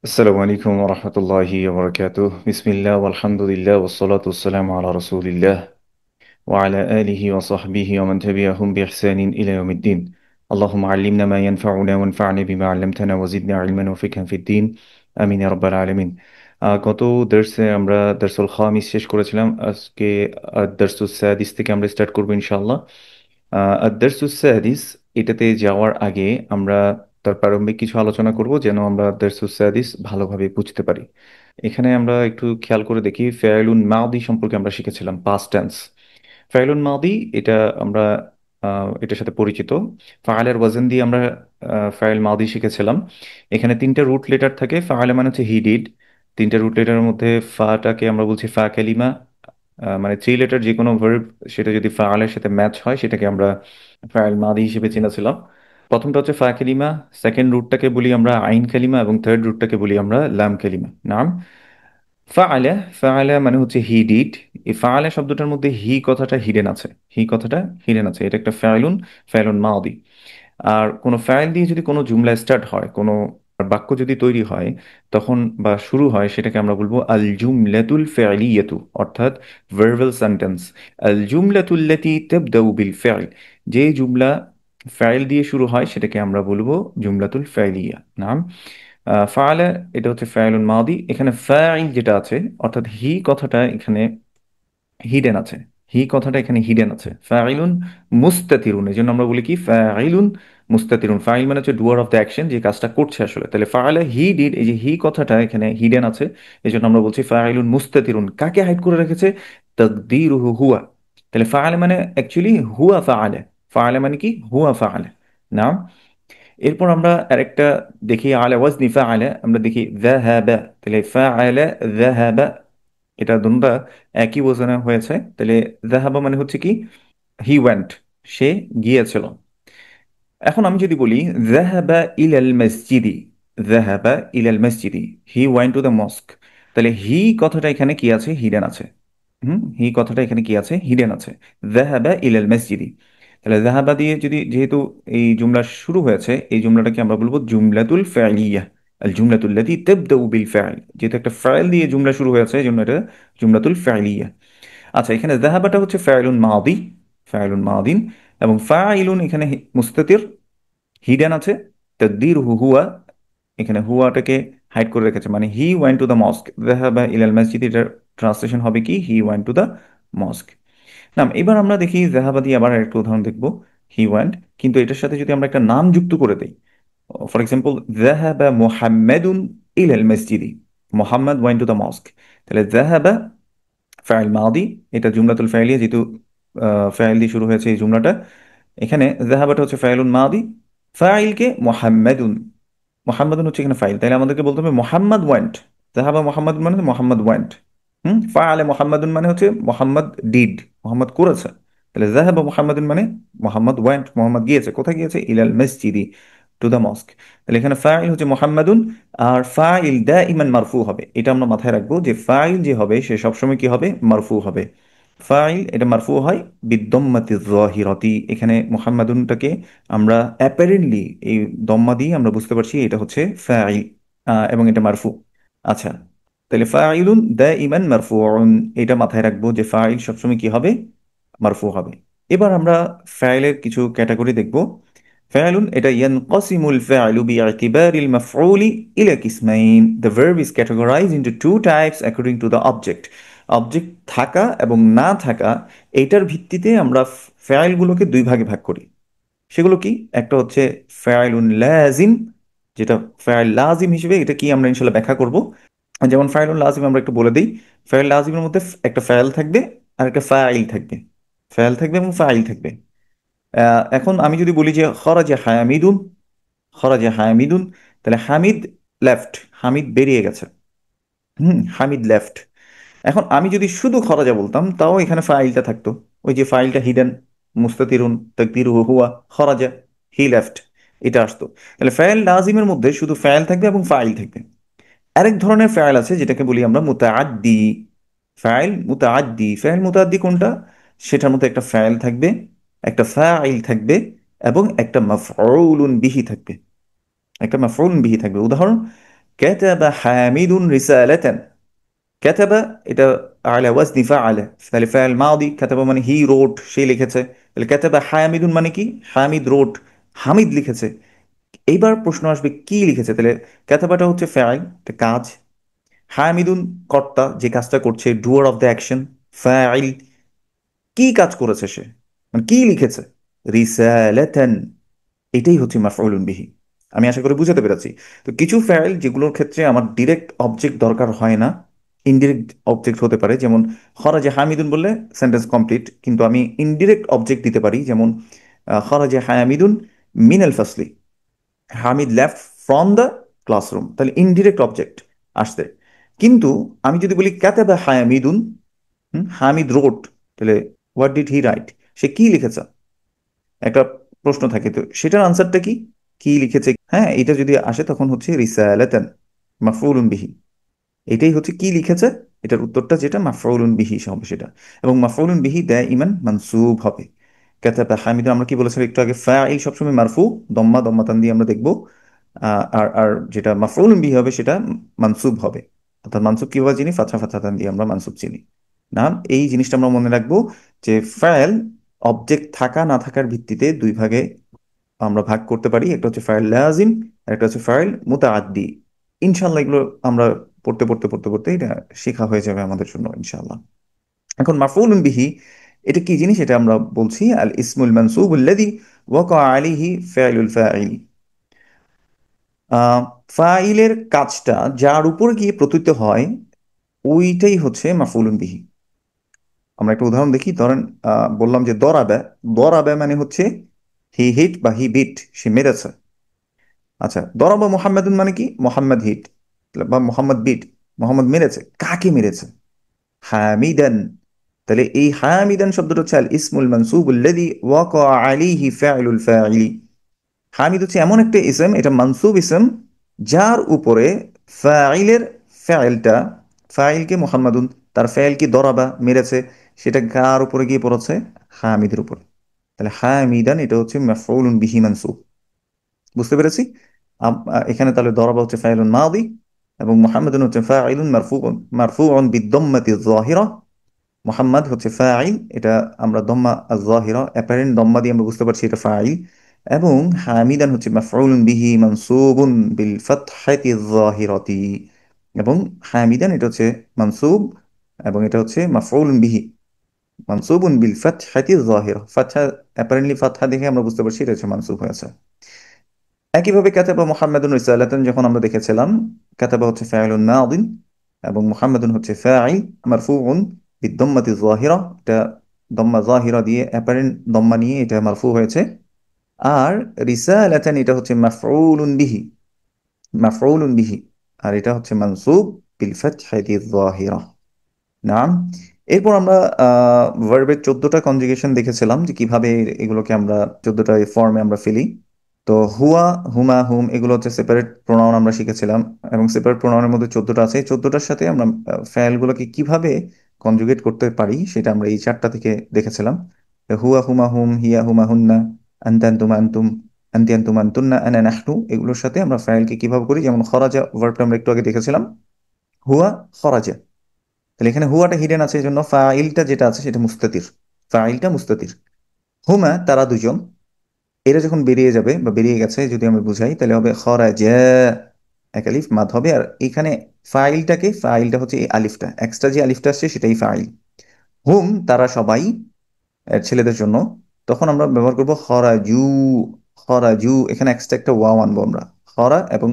السلام عليكم ورحمة الله وبركاته. بسم الله والحمد لله والصلاة والسلام على رسول الله وعلى آله وصحبه ومن تبعهم بإحسان إلى يوم الدين. اللهم علمنا ما ينفعنا وانفعنا بما علمتنا وزدنا علما وفقها في الدين. آمين يا رب العالمين. গত দর্সে আমরা দর্সুল খামিস শেষ করেছিলাম। আজকে দর্সুল সাদিস থেকে আমরা স্টার্ট করবো ইনশাআল্লাহ। দর্সুল সাদিস এটাতে যাওয়ার আগে আমরা তার প্রারম্ভিক কিছু আলোচনা করব যেন আমরা দর্সুল সাদিস ভালোভাবে বুঝতে পারি। এখানে আমরা একটু খেয়াল করে দেখি, ফেয়ালুন মাদি সম্পর্কে আমরা শিখেছিলাম পাস্ট টেন্স। ফেয়ালুন মাদি এটা আমরা এটার সাথে পরিচিত। ফাআলের ওয়াজন দিয়ে আমরা ফাইল মাদি শিখেছিলাম। এখানে তিনটা রুট লেটার থাকে। ফাআলে মানে হচ্ছে হি ডিড। তিনটা রুট লেটারের মধ্যে ফাটাকে আমরা বলছি ফা কালিমা। মানে থ্রি লেটার যে কোনো ভার্ব সেটা যদি ফাআলের সাথে ম্যাচ হয় সেটাকে আমরা ফাইল মাদি হিসেবে চিনেছিলাম। প্রথমটা হচ্ছে ফা কালিমা, সেকেন্ড রুটটাকে বলি আমরা আইন কালিমা, এবং থার্ড রুটটাকে বলি আমরা লাম কালিমা। নাম ফাআলা। ফাআলা মানে হচ্ছে হি ডিড। এই ফাআলা শব্দটার মধ্যে হি কথাটা হিডেন আছে। হি কথাটা হিডেন আছে, এটা একটা ফাইলুন, ফাইলুন মাদি। আর কোনো ফাইল দিয়ে যদি কোনো জুমলা স্টার্ট হয়, কোনো বাক্য যদি তৈরি হয় তখন বা শুরু হয়, সেটাকে আমরা বলবো আল জুমলাতুল ফাইলিয়াতু, অর্থাৎ ভার্বাল সেন্টেন্স। আল জুমলাতুল্লাতী তাবদাউ বিল ফাইল, যে জুমলা ফাইল দিয়ে শুরু হয় সেটাকে আমরা বলবো জুমলাতুল ফাইলিয়া। নাম ফাআলা, এটা হচ্ছে ফাইলুন মাদি। এখানে ফাইল যেটা আছে অর্থাৎ হি কথাটা এখানে হিডেন আছে। হি কথাটা এখানে হিডেন আছে। ফাইলুন মুস্তাতিরুন, এই জন্য আমরা বলি কি ফাইলুন মুস্তাতিরুন। ফাইল মানে হচ্ছে ডুয়ার অফ দ্য অ্যাকশন, যে কাজটা করছে আসলে। তাহলে ফাইলে হি ডিড, এই যে হি কথাটা এখানে হিডেন আছে, এই জন্য আমরা বলছি ফাইলুন মুস্তাতিরুন। কাকে হাইড করে রেখেছে? তাকদীরুহু হুয়া। তাহলে ফাইলে মানে অ্যাকচুয়ালি হুয়া ফাআলে। ফাআলে মানে কি? হুয়া ফাআলে। নাম এরপর আমরা আরেকটা দেখি, আলা ওয়াজনি ফাআলা, আমরা দেখি যাহাবা। তাহলে ফাআলা যাহাবা, এটা দুটোটা একই ওজনে হয়েছে। তাহলে যাহাবা মানে হচ্ছে কি? হি ওয়েন্ট, সে গিয়েছিল। এখন আমি যদি বলি যাহাবা ইলাল মসজিদি, যাহাবা ইলাল মসজিদি, he went to the mosque, তাহলে হি কথাটা এখানে কি আছে? হিডেন আছে। হি কথাটা এখানে কি আছে? হিডেন আছে। যাহাবা ইলাল মসজিদি। তাহলে যাহাবা দিয়ে যদি, যেহেতু এই জুমলা শুরু হয়েছে, এই জুমলাটাকে আমরা বলবো জুমলাতুল ফাইলিয়া। আল জুমলাতুল্লাতী তাবদাউ বিল ফাইল, যেহেতু একটা ফাইল দিয়ে জুমলা শুরু হয়েছে এই জন্য এটা জুমলাতুল ফাইলিয়া। আচ্ছা, এখানে যাহাবাটা হচ্ছে ফাইলুন মাদি, ফাইলুন মাদিন। এবং ফাইলুন এখানে মুস্তাতির, হিডেন আছে। তাকদীর হুয়া, এখানে হুয়াটাকে হাইড করে রেখেছে, মানে he went to the mosque. যাহাবা ইলাল মসজিদ, এটার ট্রান্সলেশন হবে কি? He went to the mosque. নাম এবার আমরা দেখি জাহাবা দিয়ে আবার একটা উদাহরণ দেখবো। হি ওয়েন্ট, কিন্তু এটার সাথে যদি আমরা একটা নাম যুক্ত করে দেই, ফর এক্সাম্পল জাহাবা মুহাম্মাদুন ইলাল মসজিদি, Mohammad went to the mosque. তাহলে জাহাবা ফাইল মাদি, এটা জুমলাতুল ফাইলিয়া, যেহেতু ফাইল দিয়ে শুরু হয়েছে এই জুমলাটা। এখানে জাহাবাটা হচ্ছে ফাইলুন মাদি, ফাইলকে মোহাম্মদুন, মোহাম্মদুন হচ্ছে এখানে ফাইল, তাহলে আমাদেরকে বলতে হবে মোহাম্মদ ওয়েন্ট। জাহাবা মোহাম্মদ মানে মোহাম্মদ ওয়েন্ট। ফাআলে মোহাম্মদুন মানে হচ্ছে মোহাম্মদ ডিড, মোহাম্মদ করেছে। তাহলে জাহাবা মোহাম্মদুন মানে মোহাম্মদ ওয়েন্ট, মোহাম্মদ গিয়েছে। কোথায় গিয়েছে? ইলাল মসজিদি, টু দ্য মস্ক। তাহলে এখানে ফাইল হচ্ছে মোহাম্মদুন, আর ফাইল দাইমান মারফু হবে। এটা আমরা মাথায় রাখবো যে ফাইল যে হবে সে সবসময় কি হবে? মারফু হবে। ফাইল এটা মারফু হয় বিদ্দম্মাতি যাহিরাতি। এখানে মুহাম্মাদুনটাকে আমরা অ্যাপারেন্টলি এই দম্মা দিয়ে আমরা বুঝতে পারছি এটা হচ্ছে ফাইল, এবং এটা মারফু। আচ্ছা, তাহলে ফাইলুন দাইমান মারফুউন, এটা মাথায় রাখবো যে ফাইল সবসময় কি হবে? মারফু হবে। এবার আমরা ফাইলের কিছু ক্যাটাগরি দেখব। ফাইলুন এটা ইয়ানকাসিমুল ফাইলু বিইতিবারিল মাফউলি ইলা কিসমাইন। The verb is categorized into two types according to the object. Object থাকা এবং না থাকা, এইটার ভিত্তিতে আমরা ফাইলগুলোকে দুই ভাগে ভাগ করি। সেগুলো কি? একটা হচ্ছে ফাইলুন লাজিম, যেটা ফাইল লাজিম হিসেবে, এটা কি আমরা ইনশাল্লাহ ব্যাখ্যা করব। যেমন ফাইলুন লাজিম আমরা একটু বলে দিই। ফাইল লাজিমের মধ্যে একটা ফাইল থাকবে আর একটা ফাইল থাকবে। ফাইল থাকবে এবং ফাইল থাকবে। এখন আমি যদি বলি যে খরাজা হামিদুন, খরাজা হামিদুন, তাহলে হামিদ লেফট, হামিদ বেরিয়ে গেছে। হামিদ লেফট। এখন আমি যদি শুধু খরাজা বলতাম তাও এখানে ফাইলটা থাকতো, ওই যে ফাইলটা হিডেন, মুস্তাতিরুন তাকদিরুহু হুয়া খরাজা, হি লেফট, এটা আসতো। তাহলে ফাইল লাজিমের মধ্যে শুধু ফাইল থাকবে এবং ফাইল থাকবে। আরেক ধরনের ফাইল আছে যেটাকে বলি আমরা মুতাআদ্দি। ফাইল মুতাআদ্দি, ফাইল মুতাআদ্দি কোনটা? সেটার মধ্যে একটা ফাইল থাকবে, একটা ফাইল থাকবে, এবং একটা মাফউলুন বিহি থাকবে, একটা মাফউলুন বিহি থাকবে। উদাহরণ, কাতাবা হামিদুন রিসালাতান। কাতাবা এটা আলা ওয়াজনি ফাআলা, তাহলে ফাইল মাদি, কাতাবা মানে হি রোট, সে লিখেছে। তাহলে কাতাবা হামিদুন মানে কি? হামিদ রোট, হামিদ লিখেছে। এইবার প্রশ্ন আসবে কি লিখেছে। তাহলে কাতাবাটা হচ্ছে ফাইল, এটা কাজ। হামিদুন কর্তা, যে কাজটা করছে, ডুয়ার অফ দ্য অ্যাকশন। ফাইল কি কাজ করেছে সে, মানে কি লিখেছে? রিসালাতান, এটাই হচ্ছে মাফউলুন বিহি। আমি আশা করি বুঝাতে পেরেছি। তো কিছু ফাইল যেগুলোর ক্ষেত্রে আমার ডিরেক্ট অবজেক্ট দরকার হয় না, ইনডিরেক্ট অবজেক্ট হতে পারে, যেমন খরাজে হামিদুন বললে সেন্টেন্স কমপ্লিট, কিন্তু আমি ইনডিরেক্ট অবজেক্ট দিতে পারি, যেমন খরাজে হামিদুন মিনাল ফাসলি, Hamid left from the classroom, তাহলে ইনডিরেক্ট অবজেক্ট আসছে। কিন্তু আমি যদি বলি কাতাবা হামিদুন, হামিদ রোট, তাহলে হোয়াট ডিড হি রাইট, সে কি লিখেছে, একটা প্রশ্ন থাকে, তো সেটার আনসারটা কি, কি লিখেছে? হ্যাঁ, এটা যদি আসে তখন হচ্ছে রিসালাতান মাফউলুন বিহি। এটাই হচ্ছে কি লিখেছে, এটার উত্তরটা যেটা মাফউলুন বিহি হবে সেটা। এবং মাফউলুন বিহি দাইমান মানসুব হবে। কাতাবা হামিদুন, আমরা কি বলেছিলাম একটু আগে, ফাইল সবসময় মারফু, দম্মা দম্মাতান দিয়ে আমরা দেখবো। আর আর যেটা মাফউলুন বিহি হবে সেটা মানসুব হবে। অর্থাৎ মানসুব কিভাবে চিনি, ফাতহা ফাতহাতান দিয়ে আমরা মানসুব চিনি। না, এই জিনিসটা আমরা মনে রাখবো যে ফাইল অবজেক্ট থাকা না থাকার ভিত্তিতে দুই ভাগে আমরা ভাগ করতে পারি। একটা হচ্ছে ফাইল লাজিম, আর একটা হচ্ছে ফাইল মুতাআদ্দি। ইনশাল্লাহ এগুলো আমরা পড়তে পড়তে পড়তে পড়তে এটা শেখা হয়ে যাবে আমাদের জন্য ইনশাল্লাহ। এখন মাফউলুন বিহি এটা কি জিনিস, এটা আমরা বলছি আল ইসমুল মানসুব আল্লাযী ওয়াকা আলাইহি ফাইলুল ফাইল। ফাইলের কাজটা যার উপর গিয়ে প্রতীত হয়, ওইটাই হচ্ছে মাফউলুন বিহি। আমরা একটা উদাহরণ দেখি, ধরেন বললাম যে দরাবে, দরাবে মানে হচ্ছে হি হিট বা হি বিট, সে মেরেছে। আচ্ছা, দরাবা মোহাম্মদুন মানে কি, মোহাম্মদ হিট বা মোহাম্মদ বিট, মোহাম্মদ মেরেছে, কাকে মেরেছে? হামিদান। তাহলে এই হামিদান শব্দটা হচ্ছে আল ইসমুল মানসুব আল্লাযী ওয়াকা আলাইহি ফাইলুল ফাইলি। হামিদ হচ্ছে এমন একটা ইসম, এটা মানসুব ইসম, যার উপরে ফাইলের ফাইলটা, ফাইলকে মোহাম্মদুন, তার ফাইল কি দরাবা মেরেছে, সেটা কার উপরে গিয়ে পড়েছে? হামিদের উপরে। তাহলে হামিদান এটা হচ্ছে মাফউলুন বিহি মানসুব। বুঝতে পেরেছি? এখানে তাহলে দরাবা হচ্ছে ফাইলুন মাদি, এবং মুহাম্মাদুন হচ্ছে ফাইলুন মারফুউন, মারফুউন বিদ্দম্মাতি যাহিরা। মুহাম্মদ হচ্ছে ফাইল, এটা আমরা দম্মা আয-যাহিরা অ্যাপারেন্ট দম্মা দিয়ে আমরা বুঝতে পারছি এটা ফাইল। এবং হামিদান হচ্ছে মাফউলুন বিহি মানসুবুন বিল ফাতহাতি যাহিরাতি। এবং হামিদান এটা হচ্ছে মানসুব, এবং এটা হচ্ছে মাফউলুন বিহি মানসুবুন বিল ফাতহাতি যাহিরা। ফাতহা, অ্যাপারেন্টলি ফাতহা দেখে আমরা বুঝতে পারছি এটা হচ্ছে মানসুব হয়েছে। একইভাবে কাতাবা মুহাম্মাদুন রিসালাতান যখন আমরা দেখেছিলাম, কাতাবা হচ্ছে ফাইলুন মাদিন, এবং মুহাম্মাদুন হচ্ছে ফাইল মারফুউন বিদ্দম্মাতি যাহিরা, এটা দম্মা যাহিরা দিয়ে অ্যাপারেন্ট দম্মা নিয়ে এটা মারফু হয়েছে। আর রিসালাতান এটা হচ্ছে মাফউলুন বিহি, মাফউলুন বিহি, আর এটা হচ্ছে মানসুব বিল ফাতহাতি যাহিরা। নাম। এরপর আমরা ভার্বের 14টা কনজুগেশন দেখেছিলাম, যে কিভাবে এগুলোকে আমরা 14টা ফর্মে আমরা ফেলি। তো হুয়া, হুমা, হুম এগুলো হচ্ছে সেপারেট প্রোনাউন আমরা শিখেছিলাম, এবং সেপারেট প্রোনাউনের মধ্যে 14টা আছে। এই 14টার সাথে আমরা ফেলগুলোকে কিভাবে কনজুগেট করতে পারি সেটা আমরা এই 4টা থেকে দেখেছিলাম। তো হুয়া, হুমা, হুম, হিয়া, হুমা, হুন্না, আনতা, আনতুম, আনতুম, আনতি, আনতুম, আনতুন্না, আনা, নাহনু, এগুলোর সাথে আমরা ফেলকে কিভাবে করি, যেমন খরাজা ভার্বটা আমরা একটু আগে দেখেছিলাম, হুয়া খরাজা। তাহলে এখানে হুয়াটা হিডেন আছে, এই জন্য ফাইলটা যেটা আছে সেটা মুস্তাতির, ফাইলটা মুস্তাতির। হুমা তারা দুজন, এরা যখন বেরিয়ে যাবে বা বেরিয়ে গেছে যদি আমরা বুঝাই, তাহলে হবে খরাজা, এক আলিফ মাদ হবে। আর এখানে ফাইলটাকে, ফাইলটা হচ্ছে এই আলিফটা, এক্সট্রা যে আলিফটা আসছে সেটাই ফাইল। হুম তারা সবাই, ছেলেদের জন্য, তখন আমরা ব্যবহার করবো খরাজু। খরাজু, এখানে এক্সট্রা একটা ওয়াও আনবো আমরা, খরা এবং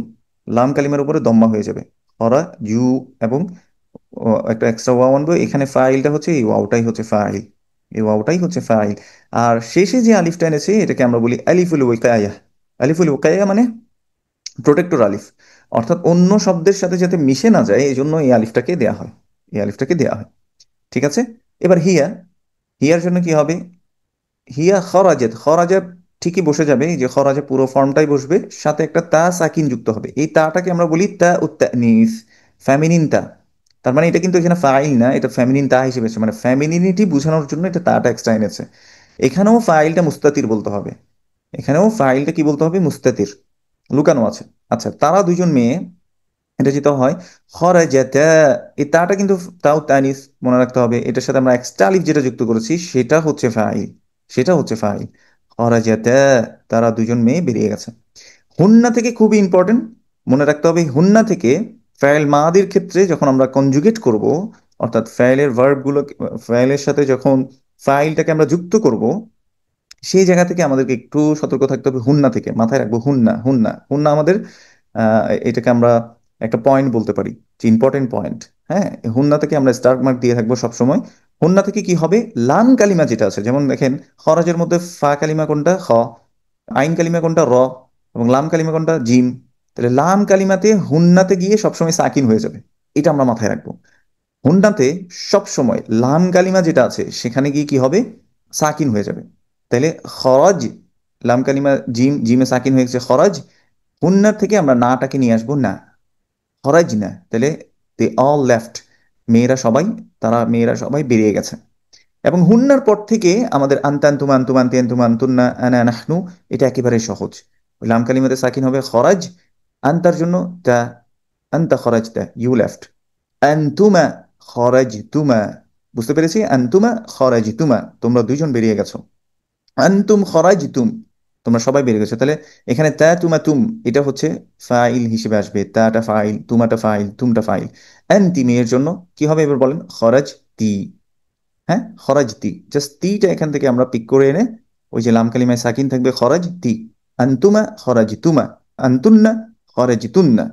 লাম কালিমার উপরে দম্মা হয়ে যাবে, খরাজু। এবং একটা এক্সট্রা ওয়াও আনবো, এখানে ফাইলটা হচ্ছে এই ওয়াওটাই হচ্ছে ফাইল, এই ওয়াওটাই হচ্ছে ফাইল। আর শেষে যে আলিফটা এনেছে এটাকে আমরা বলি আলিফুল ওয়াকায়া। আলিফুল ওয়াকায়া মানে প্রোটেক্টর আলিফ, অর্থাৎ অন্য শব্দের সাথে যাতে মিশে না যায় এই জন্য এই আলিফটাকে দেয়া হয়, এই আলিফটাকে দেয়া হয়। ঠিক আছে? এবার হিয়া, হিয়ার জন্য কি হবে? হিয়া খরাজেত, খরাজা ঠিকই বসে যাবে, এই যে খরাজা পুরো ফর্মটাই বসবে, সাথে একটা তা সাকিন যুক্ত হবে, এই তাটাকে আমরা বলি তা উত্তানিস, ফ্যামিনিন তা। তার মানে এটা কিন্তু এখানে ফাইল না, এটা ফ্যামিনিন তা হিসেবে এসেছে, মানে ফ্যামিনিনিটি বোঝানোর জন্য এটা তাটা এক্সট্রা এনেছে। এখানেও ফাইলটা মুস্তাতির বলতে হবে, এখানেও ফাইলটা কি বলতে হবে? মুস্তাতির, লুকানো আছে। আচ্ছা, তারা দুজন মেয়ে, এটা যেটা হয় খরাজাতা, এই তাটা কিন্তু তাও তানিস, মনে রাখতে হবে। এটার সাথে আমরা এক্সট্রা আলিফ যেটা যুক্ত করেছি সেটা হচ্ছে ফাইল, সেটা হচ্ছে ফাইল। খরাজাতা, তারা দুজন মেয়ে বেরিয়ে গেছে। হুন্না থেকে খুবই ইম্পর্টেন্ট, মনে রাখতে হবে হুন্না থেকে ফাইল মাদির ক্ষেত্রে যখন আমরা কনজুগেট করব, অর্থাৎ ফাইলের ভার্বগুলো, ফাইলের সাথে যখন ফাইলটাকে আমরা যুক্ত করব, সেই জায়গা থেকে আমাদেরকে একটু সতর্ক থাকতে হবে। হুন্না থেকে মাথায় রাখবো, হুন্না হুন্না হুন্না আমাদের এটাকে আমরা একটা পয়েন্ট বলতে পারি, যে ইম্পর্টেন্ট পয়েন্ট। হ্যাঁ, হুন্না থেকে আমরা স্টার মার্ক দিয়ে থাকবো সবসময়। হুন্না থেকে কি হবে, লাম কালিমা যেটা আছে, যেমন দেখেন খরাজের মধ্যে ফা কালিমা কোনটা, খ। আইন কালিমা কোনটা, র। এবং লাম কালিমা কোনটা, জিম। তাহলে লাম কালিমাতে হুন্নাতে গিয়ে সবসময় সাকিন হয়ে যাবে, এটা আমরা মাথায় রাখবো। হুন্নাতে সবসময় লাম কালিমা যেটা আছে সেখানে গিয়ে কি হবে, সাকিন হয়ে যাবে। তাইলে খরজ, লাম কালিমা জিম, জিমে সাকিন হয়ে গেছে খরজ। হুন্নার থেকে আমরা নাটাকে নিয়ে আসবো না, খরাজ না। তাহলে দে অল লেফট, মেয়েরা সবাই, তারা মেয়েরা সবাই বেরিয়ে গেছে। এবং হুন্নার পর থেকে আমাদের আন্তান্তুমা আন্তুমা আন্তি আন্তুমা আন্তুন্না আনা নাহনু, এটা একেবারে সহজ। ওই লাম কালিমাতে সাকিন হবে খরাজ, আন্তার জন্য তা, আন্তা খরাজ তা, ইউ লেফট। আন্তুমা খরাজ তুমা, বুঝতে পেরেছি, আন্তুমা খরাজ তুমা, তোমরা দুইজন বেরিয়ে গেছো। আন্তুম খরাজতুম, তোমরা সবাই বেরিয়ে গেছো। তাহলে এখানে তা তুমা তুম, এটা হচ্ছে ফাইল হিসেবে আসবে, তাটা ফাইল, তুমাটা ফাইল, তুমটা ফাইল। আনতি মেয়ের জন্য কি হবে এবার বলেন, খরাজ তি। হ্যাঁ, খরাজ তি, জাস্ট তিটা এখান থেকে আমরা পিক করে এনে, ওই যে লাম কালিমায় সাকিন থাকবে খরাজ তি। আন্তুমা খরাজ তুমা, আন্তুন্না খরাজ তুন্না।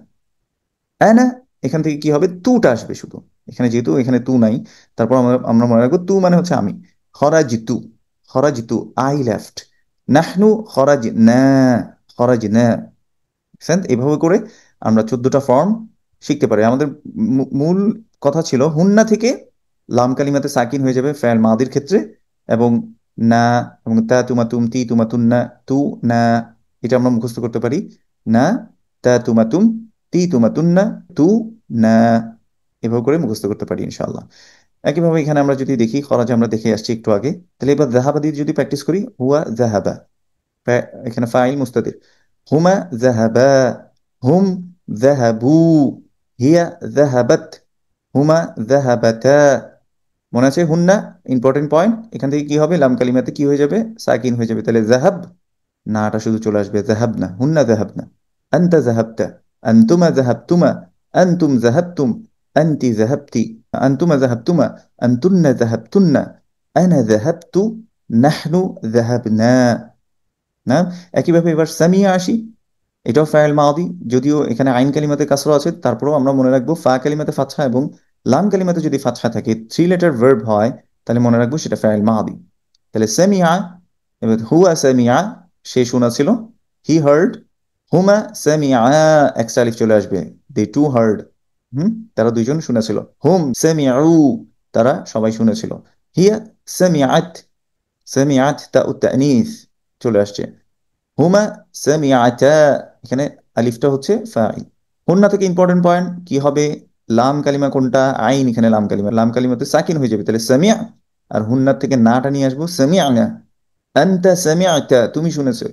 না, এখান থেকে কি হবে, তুটা আসবে শুধু। এখানে যেহেতু এখানে তু নাই, তারপর আমরা আমরা মনে রাখবো তু মানে হচ্ছে আমি। খরাজিতু, খরাজিতু, আই লেফট। নাহনু খরাজ না, খরাজ না। বুঝছেন? এভাবে করে আমরা 14টা ফর্ম শিখতে পারি। আমাদের মূল কথা ছিল হুন্না থেকে লাম কালিমাতে সাকিন হয়ে যাবে ফেল মাদির ক্ষেত্রে, এবং না, এবং তা তুমা তুম তি তুমা তুন্না, তু না, এটা আমরা মুখস্থ করতে পারি। না, তা তুমা তুম, তি তুমা তুন্না, তু না, এভাবে করে মুখস্থ করতে পারি ইনশাআল্লাহ। একইভাবে এখানে আমরা যদি দেখি, খরাজ আমরা দেখে আসছি একটু আগে, তাহলে এবার জাহাবা দিয়ে যদি প্র্যাকটিস করি, হুয়া জাহাবা, এখানে ফাইল মুস্তাতির। হুমা জাহাবা, হুম জাহাবু, হিয়া জাহাবাত, হুমা জাহাবাতা। মনে আছে হুন্না, ইম্পর্টেন্ট পয়েন্ট। এখান থেকে কি হবে, লাম কালিমাতে কি হয়ে যাবে, সাকিন হয়ে যাবে। তাহলে জাহাব, নাটা শুধু চলে আসবে, জাহাব না, হুন্না জাহাব না। আন্তা জাহাবতা, আন্তুমা জাহাবতুমা, আন্তুম জাহাবতুম, আন্তি জাহাবতি, আন্তুমা জাহাবতুমা, আন্তুন্না জাহাবতুন্না, আনা জাহাবতু, নাহনু জাহাবনা। না, একইভাবে এবার সামিয়া আসি, এটাও ফাইল মাদি, যদিও এখানে আইন কালিমাতে কাসরা আছে, তারপরেও আমরা মনে রাখবো ফা কালিমাতে ফাতহা এবং লাম কালিমাতে যদি ফাতহা থাকে, থ্রি লেটার ভার্ব হয়, তাহলে মনে রাখবো সেটা ফাইল মাদি। তাহলে সামিয়া, এবার হুয়া সামিয়া, সে শোনা ছিল, he heard. Huma Samia, extra আলিফ চলে আসবে, দে টু হার্ড। হুম, তারা দুইজন শুনেছিল। হুম সামিউ, তারা সবাই শুনেছিল। হিয়া সামিআত, সামিআত তা উত্তানিস চলে আসছে। হুমা সামিআতা, এখানে আলিফটা হচ্ছে ফাইল। হুন্না থেকে ইম্পর্টেন্ট পয়েন্ট কি হবে, লাম কালিমা কোনটা, আইন, এখানে লাম কালিমা, লাম কালিমাতে সাকিন হয়ে যাবে, তাহলে সামিয়া। আর হুন্নার থেকে নাটা নিয়ে আসবো, সামিআনা। আনতা সামিআতা, তুমি শুনেছো।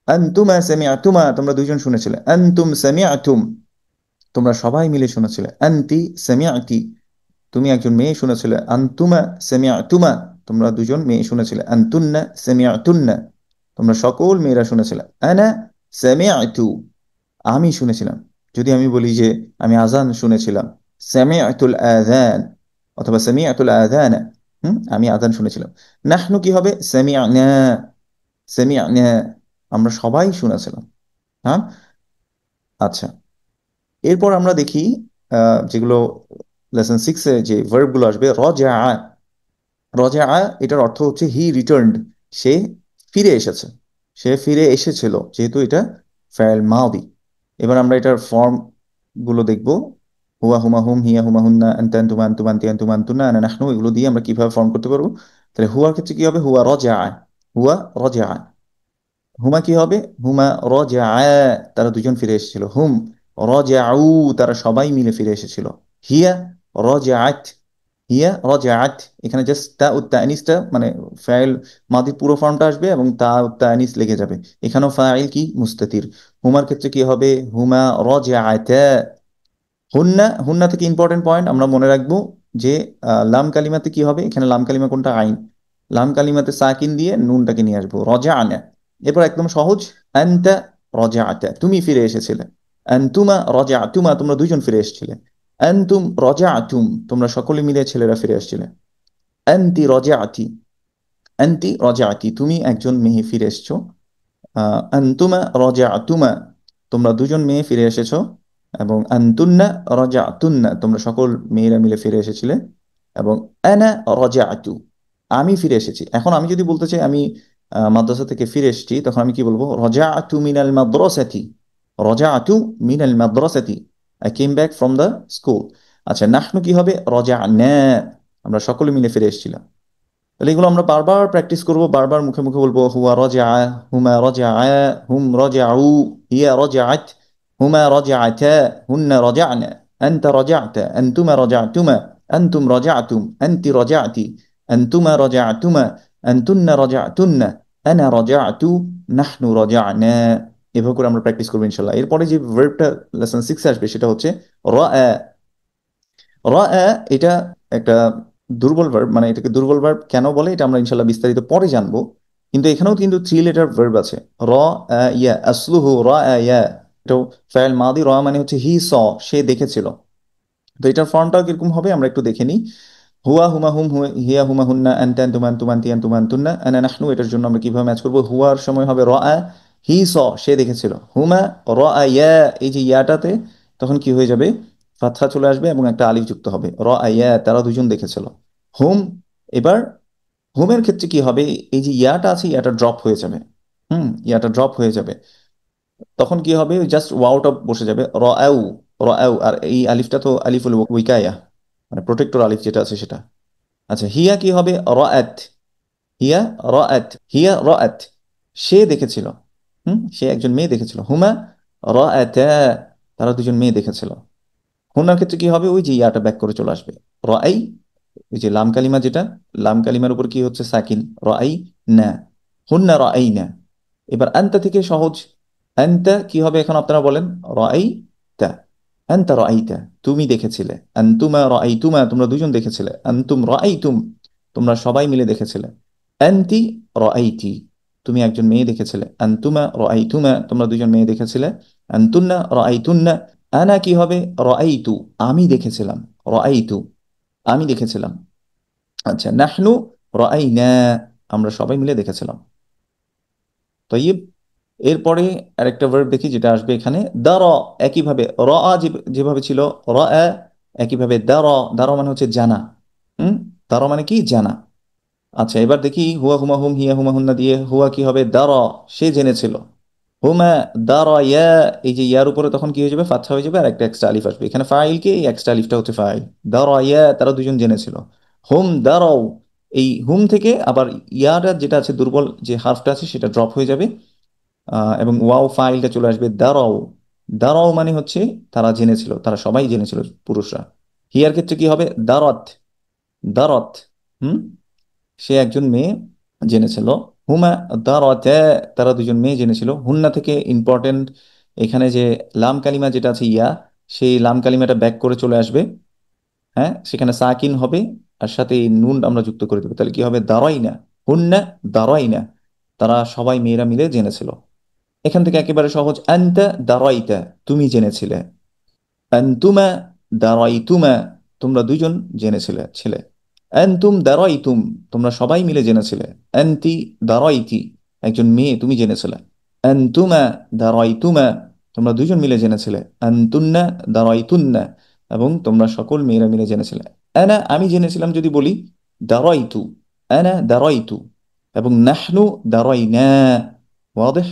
আনতুমা সামিআতুমা, তোমরা দুইজন শুনেছিলে। আনতুম সামিআতুম, তোমরা সবাই মিলে শুনেছিলে। আনতি সামিআতি, তুমি একজন মেয়ে শুনেছিলে। আনতুমা সামিআতুমা, তোমরা দুজন মেয়ে শুনেছিলে। আনতুন্না সামিআতুন্না, তোমরা সকল মেয়েরা শুনেছিলে। আনা সামিআতু, আমি শুনেছিলাম। যদি আমি বলি যে আমি আজান শুনেছিলাম, সামিআতুল আযান, অথবা সামিআতুল আযানা, আমি আজান শুনেছিলাম। নাহনু কি হবে, সামিআনা, সামিআনা, আমরা সবাই শুনেছিলাম। হ্যাঁ, আচ্ছা। এরপর আমরা দেখি যেগুলো লেসন 6-এ যে ভার্ব গুলো আসবে, রজা। রজা, এটার অর্থ হচ্ছে হি রিটার্নড, সে ফিরে এসেছে, সে ফিরে এসেছিল, যেহেতু এটা ফাইল মাদি। এবার আমরা এটার ফর্ম গুলো দেখব। হুয়া হুমা হুম, হিয়া হুমা হুন্না, আনতা আনতুমা আনতুম আনতি আনতুমা আনতুন্না, আনা নাহনু, এগুলো দিয়ে আমরা কিভাবে ফর্ম করতে পারবো। তাহলে হুয়ার ক্ষেত্রে কি হবে, হুয়া রজা, হুয়া রজা। হুমা কি হবে, হুমা রজা, তারা দুজন ফিরে এসেছিল। হুম রজাউ, তারা সবাই মিলে ফিরে এসেছিল। হিয়া রজাআত, হিয়া রজাআত, এখানে জাস্ট তা উত্তানিসটা মানে ফাইল মাদির পুরো ফর্মটা আসবে এবং তা উত্তানিস লেগে যাবে। এখানেও ফাইল কি মুস্তাতির। হুমার ক্ষেত্রে কি হবে, হুমা রজাআতা, হুন্না, হুন্না থেকে ইম্পর্টেন্ট পয়েন্ট আমরা মনে রাখবো যে লাম কালিমাতে কি হবে, এখানে লাম কালিমা কোনটা, আইন। লাম কালিমাতে সাকিন দিয়ে নুনটাকে নিয়ে আসবো, রজা আনা। এরপর একদম সহজ, আনতা রজা আতা, তুমি ফিরে এসেছিলে। আনতুমা রজা তুমা, তোমরা দুইজন ফিরে এসেছিলে। আনতুম রজা আতুম, তোমরা সকলে মিলে ছেলেরা ফিরে এসেছিলে। আনতি রজা আতি, আনতি রজা আতি, তুমি একজন মেয়ে ফিরে এসেছো। আনতুমা রাজাতুমা, তোমরা দুজন মেয়ে ফিরে এসেছো। এবং আনতুন্না রাজাতুন্না, তোমরা সকল মেয়েরা মিলে ফিরে এসেছিলে। এবং আনা রাজাতু, আমি ফিরে এসেছি। এখন আমি যদি বলতে চাই আমি মাদ্রাসা থেকে ফিরে এসেছি, তখন আমি কি বলবো? রাজাতু মিনাল মাদ্রাসাতি, রাজাতু মিনাল মাদ্রাসাতি, I came back from the school. আচ্ছা, নাহনু কি হবে? রাজানা, আমরা সকলে মিলে ফিরে এসেছিলাম। তাহলে এগুলো আমরা বারবার প্র্যাকটিস করব, বারবার মুখে মুখে বলবো, হুয়া রাজা, হুমা রাজা, হুম রাজাউ, হিয়া রাজাআত, হুমা রাজাআতা, হুন্না রাজা'না, আনতা রাজা'তা, আনতুমা রাজা'তুমা, আনতুম রাজা'তুম, আনতি রাজা'তি, আনতুমা রাজা'তুমা, আনতুন্না রাজা'তুন্না, আনা রাজা'তু, নাহনু রাজা'না। এভাবে করে আমরা প্র্যাকটিস করবো ইনশাল্লাহ। এরপরে যে ভার্বটা লেসন 6 আসবে সেটা হচ্ছে রাআ। রাআ, এটা একটা দুর্বল ভার্ব, মানে এটাকে দুর্বল ভার্ব কেন বলে এটা আমরা ইনশাল্লাহ বিস্তারিত পরে জানবো। কিন্তু এখানেও কিন্তু 3 লেটার ভার্ব আছে। র আ ইয়া, আসলুহু র আ ইয়া, এটাও ফাইল মাদি। র মানে হচ্ছে হি স, সে দেখেছিল। তো এটার ফর্মটাও কিরকম হবে আমরা একটু দেখে নিই। হুয়া হুমা হুম, হিয়া হুমা হুন্না, আনতা আনতুমা আনতুম আনতি আনতুম আনতুন্না, আনা নাহনু, এটার জন্য আমরা কিভাবে ম্যাচ করবো? হুয়ার সময় হবে র আ, হি স, সে দেখেছিল। হুমা র আ ইয়া, এই যে ইয়াটাতে তখন কি হয়ে যাবে? ফাতহা চলে আসবে এবং একটা আলিফ যুক্ত হবে। র আ ইয়া, তারা দুজন দেখেছিল। হুম, এবার হুমের ক্ষেত্রে কি হবে? এই যে ইয়াটা আছে, ইয়াটা ড্রপ হয়ে যাবে। ইয়াটা ড্রপ হয়ে যাবে। তখন কি হবে? জাস্ট ওয়াওটা বসে যাবে, রাআউ, রাআউ। আর এই আলিফটা তো আলিফুল উইকায়া, মানে প্রোটেক্টর আলিফ যেটা আছে সেটা। আচ্ছা, হিয়া কি হবে? রাআত, হিয়া রাআত, হিয়া রাআত, সে দেখেছিল। সে একজন মেয়ে দেখেছিল। হুমা রাআতা, তারা দুজন মেয়ে দেখেছিল। হুনার ক্ষেত্রে কি হবে? ওই যে ইয়াটা ব্যাক করে চলে আসবে। রাআই, ওই যে লাম কালিমা যেটা, লাম কালিমার উপর কি হচ্ছে? সাকিন। রাআই না, হুন্না রাআই না। এবার আনতা থেকে সহজ। আনতা কি হবে এখন আপনারা বলেন? রাআইতা, আনতা রাআইতা, তুমি দেখেছিলে। আনতুমা রাআইতুমা, তোমরা দুজন দেখেছিলে। আনতুম রাআইতুম, তোমরা সবাই মিলে দেখেছিলে। আনতি রাআইতি, তুমি একজন মেয়ে দেখেছিলে। আনতুমা রাআইতুমা, তোমরা দুজন মেয়ে দেখেছিলে। আনতুন্না রাআইতুন্না, আনা কি হবে? রাআইতু, আমি দেখেছিলাম। রাআইতু, আমি দেখেছিলাম। আচ্ছা, নাহনু রাআইনা, আমরা সবাই মিলে দেখেছিলাম। তৈব, এরপরে আরেকটা ভার্ব দেখি যেটা আসবে এখানে, দারা। একইভাবে রাআ যেভাবে ছিল রাআ, একইভাবে দারা। দারা মানে হচ্ছে জানা। হুম, দারা মানে কি? জানা। আচ্ছা, এবার দেখি হুয়া হুমা হুম, হিয়া হুমা হুন্না দিয়ে হুয়া কি হবে? দারা, সে জেনেছিল। হুমা দারা ইয়া, এই যে ইয়ার উপরে তখন কি হয়ে যাবে? ফাতহা হয়ে যাবে আর একটা এক্সট্রা আলিফ আসবে। এখানে ফাইল কে, এই এক্সট্রা আলিফটা হচ্ছে ফাইল। দারা ইয়া, তারা দুজন জেনেছিল। হুম দারাও, এই হুম থেকে আবার ইয়াটা যেটা আছে, দুর্বল যে হার্ফটা আছে সেটা ড্রপ হয়ে যাবে। এবং ওয়াও ফাইলটা চলে আসবে। দাঁড়াও, দাঁড়াও মানে হচ্ছে তারা জেনেছিল, তারা সবাই জেনেছিল, পুরুষরা। হিয়ার ক্ষেত্রে কি হবে? দারত, দারত, হুম, সে একজন মেয়ে জেনেছিল। হুমা দারতে, তারা দুজন মেয়ে জেনেছিল। হুন্না থেকে ইম্পর্টেন্ট, এখানে যে লাম কালিমা যেটা আছে ইয়া, সেই লাম কালিমাটা ব্যাক করে চলে আসবে। হ্যাঁ, সেখানে সাকিন হবে, আর সাথে এই নুন আমরা যুক্ত করে দেবো। তাহলে কি হবে? দাঁড়াই না, হুন্না দাঁড়াই না, তারা সবাই মেয়েরা মিলে জেনেছিল। এখান থেকে একেবারে সহজ, আনতা দারাইতা, তুমি জেনেছিলে। আনতুমা দারাইতুমা, তোমরা দুইজন জেনেছিলে, ছিলে। আনতুম দারাইতুম, তোমরা সবাই মিলে জেনেছিলে। আনতি দারাইতি, একজন মেয়ে তুমি জেনেছিলে। আনতুমা দারাইতুমা, তোমরা দুইজন মিলে জেনেছিলে। আনতুন্না দারাইতুন্না, এবং তোমরা সকল মেয়েরা মিলে জেনেছিলে। আনা, আমি জেনেছিলাম যদি বলি, দারাইতু, আনা দারাইতু। এবং নাহনু দারাইনা। ওয়াদেহ?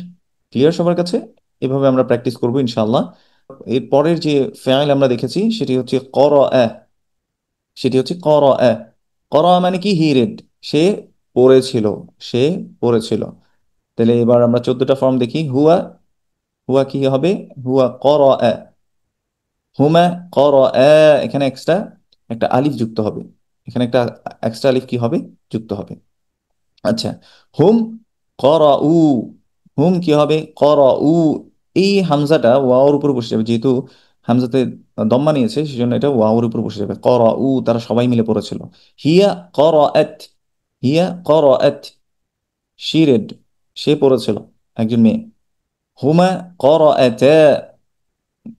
ক্লিয়ার সবার কাছে? এভাবে আমরা প্র্যাকটিস করবো ইনশাআল্লাহ। এর পরের যে ফেইল আমরা দেখেছি সেটি হচ্ছে করাআ, সেটি হচ্ছে করাআ। করাআ মানে কি? হি রেড, সে পড়েছিল, সে পড়েছিল। তাহলে এবার আমরা 14টা ফর্ম দেখি। হুয়া, হুয়া কি হবে? হুয়া করাআ। হুমা করাআ, এখানে এক্সট্রা একটা আলিফ যুক্ত হবে। এখানে একটা এক্সট্রা আলিফ কি হবে? যুক্ত হবে। আচ্ছা, হুম করাউ, হুম কি হবে? করাউ, এই হামজাটা ওয়াওর উপর বসে যাবে, যেহেতু হামজাতে দম্মা নিয়েছে, সেজন্য এটা ওয়াওর উপর বসে যাবে। করাউ, তারা সবাই মিলে পড়েছিল। হিয়া করাআত, হিয়া করাআত, শি রেড, সে পড়েছিল, একজন মেয়ে। হুমা করাআতা,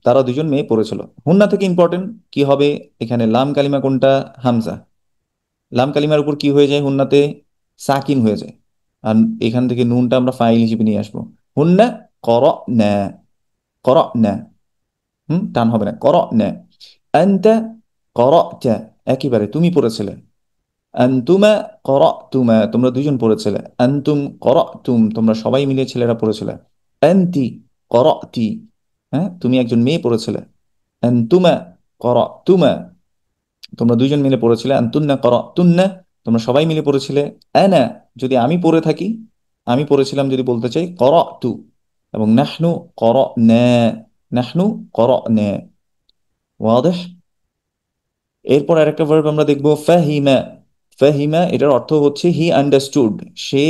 তারা দুজন মেয়ে পড়েছিল। হুন্না থেকে ইম্পর্টেন্ট কি হবে এখানে, লাম কালিমা কোনটা? হামজা। লাম কালিমার উপর কি হয়ে যায় হুন্নাতে? সাকিন হয়ে যায়। আর এখান থেকে নুনটা আমরা ফাইল হিসেবে নিয়ে আসবো। হুন্না কর না, কর না, টান হবে না, কর না। আনতা করতা, একেবারে তুমি পড়েছিলে। আনতুমা করতুমা, তোমরা দুজন পড়েছিলে। আনতুম করতুম, তোমরা সবাই মিলে ছেলেরা পড়েছিলে। আনতি করতি, হ্যাঁ তুমি একজন মেয়ে পড়েছিলে। আনতুমা করতুমা, তোমরা দুইজন মিলে পড়েছিলে। আনতুন্না করতুন্না, তোমরা সবাই মিলে পড়েছিলে। আনা, যদি আমি পড়ে থাকি, আমি পড়েছিলাম যদি বলতে চাই, করতু। এবং নাহনু করনা, নাহনু করনা। ওয়াদেহ। এরপর আরেকটা ভার্ব আমরা দেখবো, ফাহিমা। ফাহিমা, এটার অর্থ হচ্ছে হি আন্ডারস্টুড, সে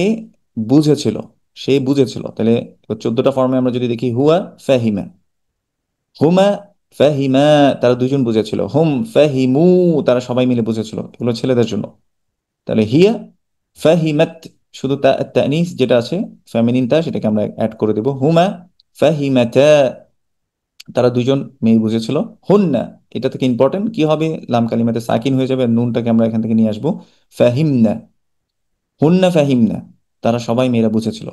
বুঝেছিল, সে বুঝেছিল। তাহলে 14টা ফর্মে আমরা যদি দেখি, হুয়া ফাহিমা, হুমা ফাহিমা, তারা দুজন বুঝেছিল। হুম ফাহিমু, তারা সবাই মিলে বুঝেছিল। এগুলো ছেলেদের জন্য। তাহলে হিয়া ফাহিমাত, শুধু তানিস যেটা আছে ফেমিনিন তা, সেটাকে আমরা অ্যাড করে দেব। হুমা ফাহিমাতা, তারা দুজন মেয়ে বুঝেছিল। হুন্না, এটা থেকে ইম্পর্টেন্ট কি হবে, লাম কালিমাতে সাকিন হয়ে যাবে, নুনটাকে আমরা এখান থেকে নিয়ে আসবো। ফাহিমনা, হুন্না ফাহিমনা, তারা সবাই মেয়েরা বুঝেছিল।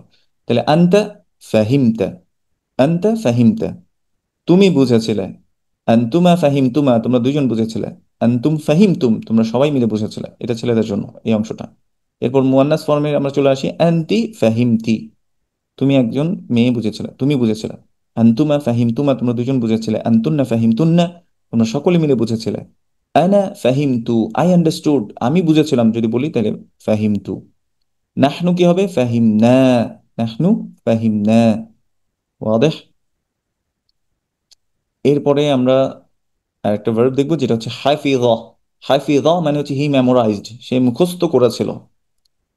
তাহলে আনতা ফাহিমতা, আনতা ফাহিমতা, তুমি বুঝেছিলে। আনতুমা ফাহিমতুমা, তোমরা দুজন বুঝেছিলে। আনতুম ফাহিমতুম, তোমরা সবাই মিলে বুঝেছিলে। এটা ছেলেদের জন্য এই অংশটা। এরপর মুয়ান্নাস ফর্মে আমরা চলে আসি, আনতি ফাহিমতি, তুমি একজন মেয়ে বুঝেছিলে, তুমি বুঝেছিলে। আনতুমা ফাহিমতুমা, তোমরা দুজন বুঝেছিলে। আনতুন্না ফাহিমতুন্না, তোমরা সকলে মিলে বুঝেছিলে। আনা ফাহিমতু, আই আন্ডারস্টুড, আমি বুঝেছিলাম যদি বলি তাহলে ফাহিমতু। নাহনু কি হবে? ফাহিমনা, নাহনু ফাহিমনা। ওয়াদেহ। এরপরে আমরা আরেকটা ভার্ব দেখবো, যেটা হচ্ছে হাফিজ। হাফিজ মানে হচ্ছে হি মেমোরাইজড, সে মুখস্থ করেছিল।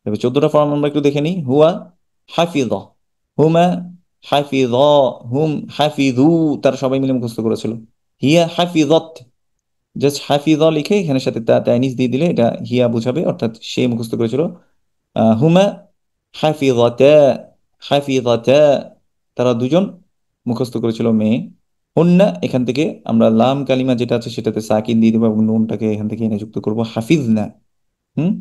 এবার 14টা ফর্ম আমরা একটু দেখে নিই। হুয়া হাফিজ, হুমা হাফিজ, হুম হাফিজু, তারা সবাই মিলে মুখস্থ করেছিল। হিয়া হাফিজত, জাস্ট হাফিজ লিখে এখানে সাথে তানিস দিয়ে দিলে এটা হিয়া বুঝাবে, অর্থাৎ সে মুখস্থ করেছিল। হুমা হাফিজতা, হাফিজতা, তারা দুজন মুখস্থ করেছিল, মেয়ে। হুন্না, এখান থেকে আমরা লাম কালিমা যেটা আছে সেটাতে সাকিন দিয়ে দেবো এবং নুনটাকে এখান থেকে এনে যুক্ত করবো, হাফিজনা। হুম,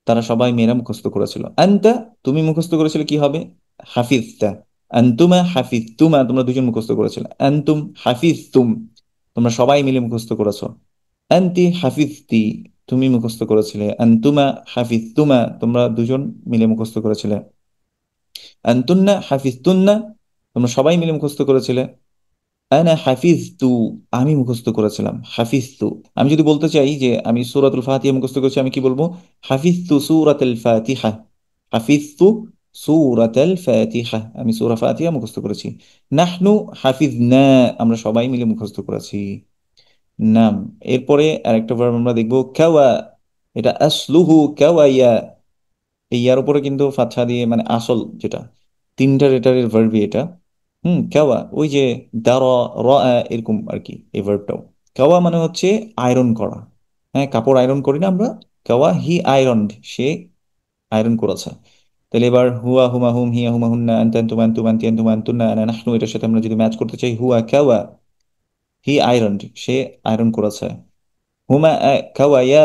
তারা সবাই মেয়েরা মুখস্থ করেছিল। আনতা, তুমি মুখস্থ করেছিলে কি হবে? হাফিজতা। আনতুমা হাফিজতুমা, তোমরা দুজন মুখস্থ করেছিলে। আনতুম হাফিজতুম, তোমরা সবাই মিলে মুখস্থ করেছো। আনতি হাফিজতি, তুমি মুখস্থ করেছিলে। আনতুমা হাফিজতুমা, তোমরা দুজন মিলে মুখস্থ করেছিলে। আনতুন্না হাফিজতুন্না, তোমরা সবাই মিলে মুখস্থ করেছিলে। আনা হাফিজতু, আমি মুখস্থ করেছিলাম। হাফিজতু, আমি যদি বলতে চাই যে আমি সূরাতুল ফাতিহা মুখস্থ করেছি, আমি কি বলবো? হাফিজতু সূরাতুল ফাতিহা, হাফিজতু সূরাতুল ফাতিহা, আমি সূরা ফাতিহা মুখস্থ করেছি। নাহনু হাফিজনা, আমরা সবাই মিলে মুখস্থ করেছি। নাম। এরপরে আরেকটা ভার্ব আমরা দেখবো, কাওয়া। এটা আসলুহু কাওয়াইয়া, এই ইয়ার উপরে কিন্তু ফাতহা দিয়ে, মানে আসল যেটা, তিনটা লেটারের ভার্বই এটা। কাওয়া, ওই যে দারা, র, এরকম আর কি এই ভার্বটাও। কাওয়া মানে হচ্ছে আয়রন করা। হ্যাঁ, কাপড় আয়রন করি না আমরা? কাওয়া হি আয়রনড, সে আয়রন করেছে। তাহলে এবার হুয়া হুমা হুম হিয়া হুমা হুন্না আনতা আনতুমা আনতুম আনতি আনতুমা আনতুন্না আনা নাহনু, এটার সাথে আমরা যদি ম্যাচ করতে চাই, হুয়া কাওয়া হি আয়রনড, সে আয়রন করেছে। হুমা কাওয়াইয়া,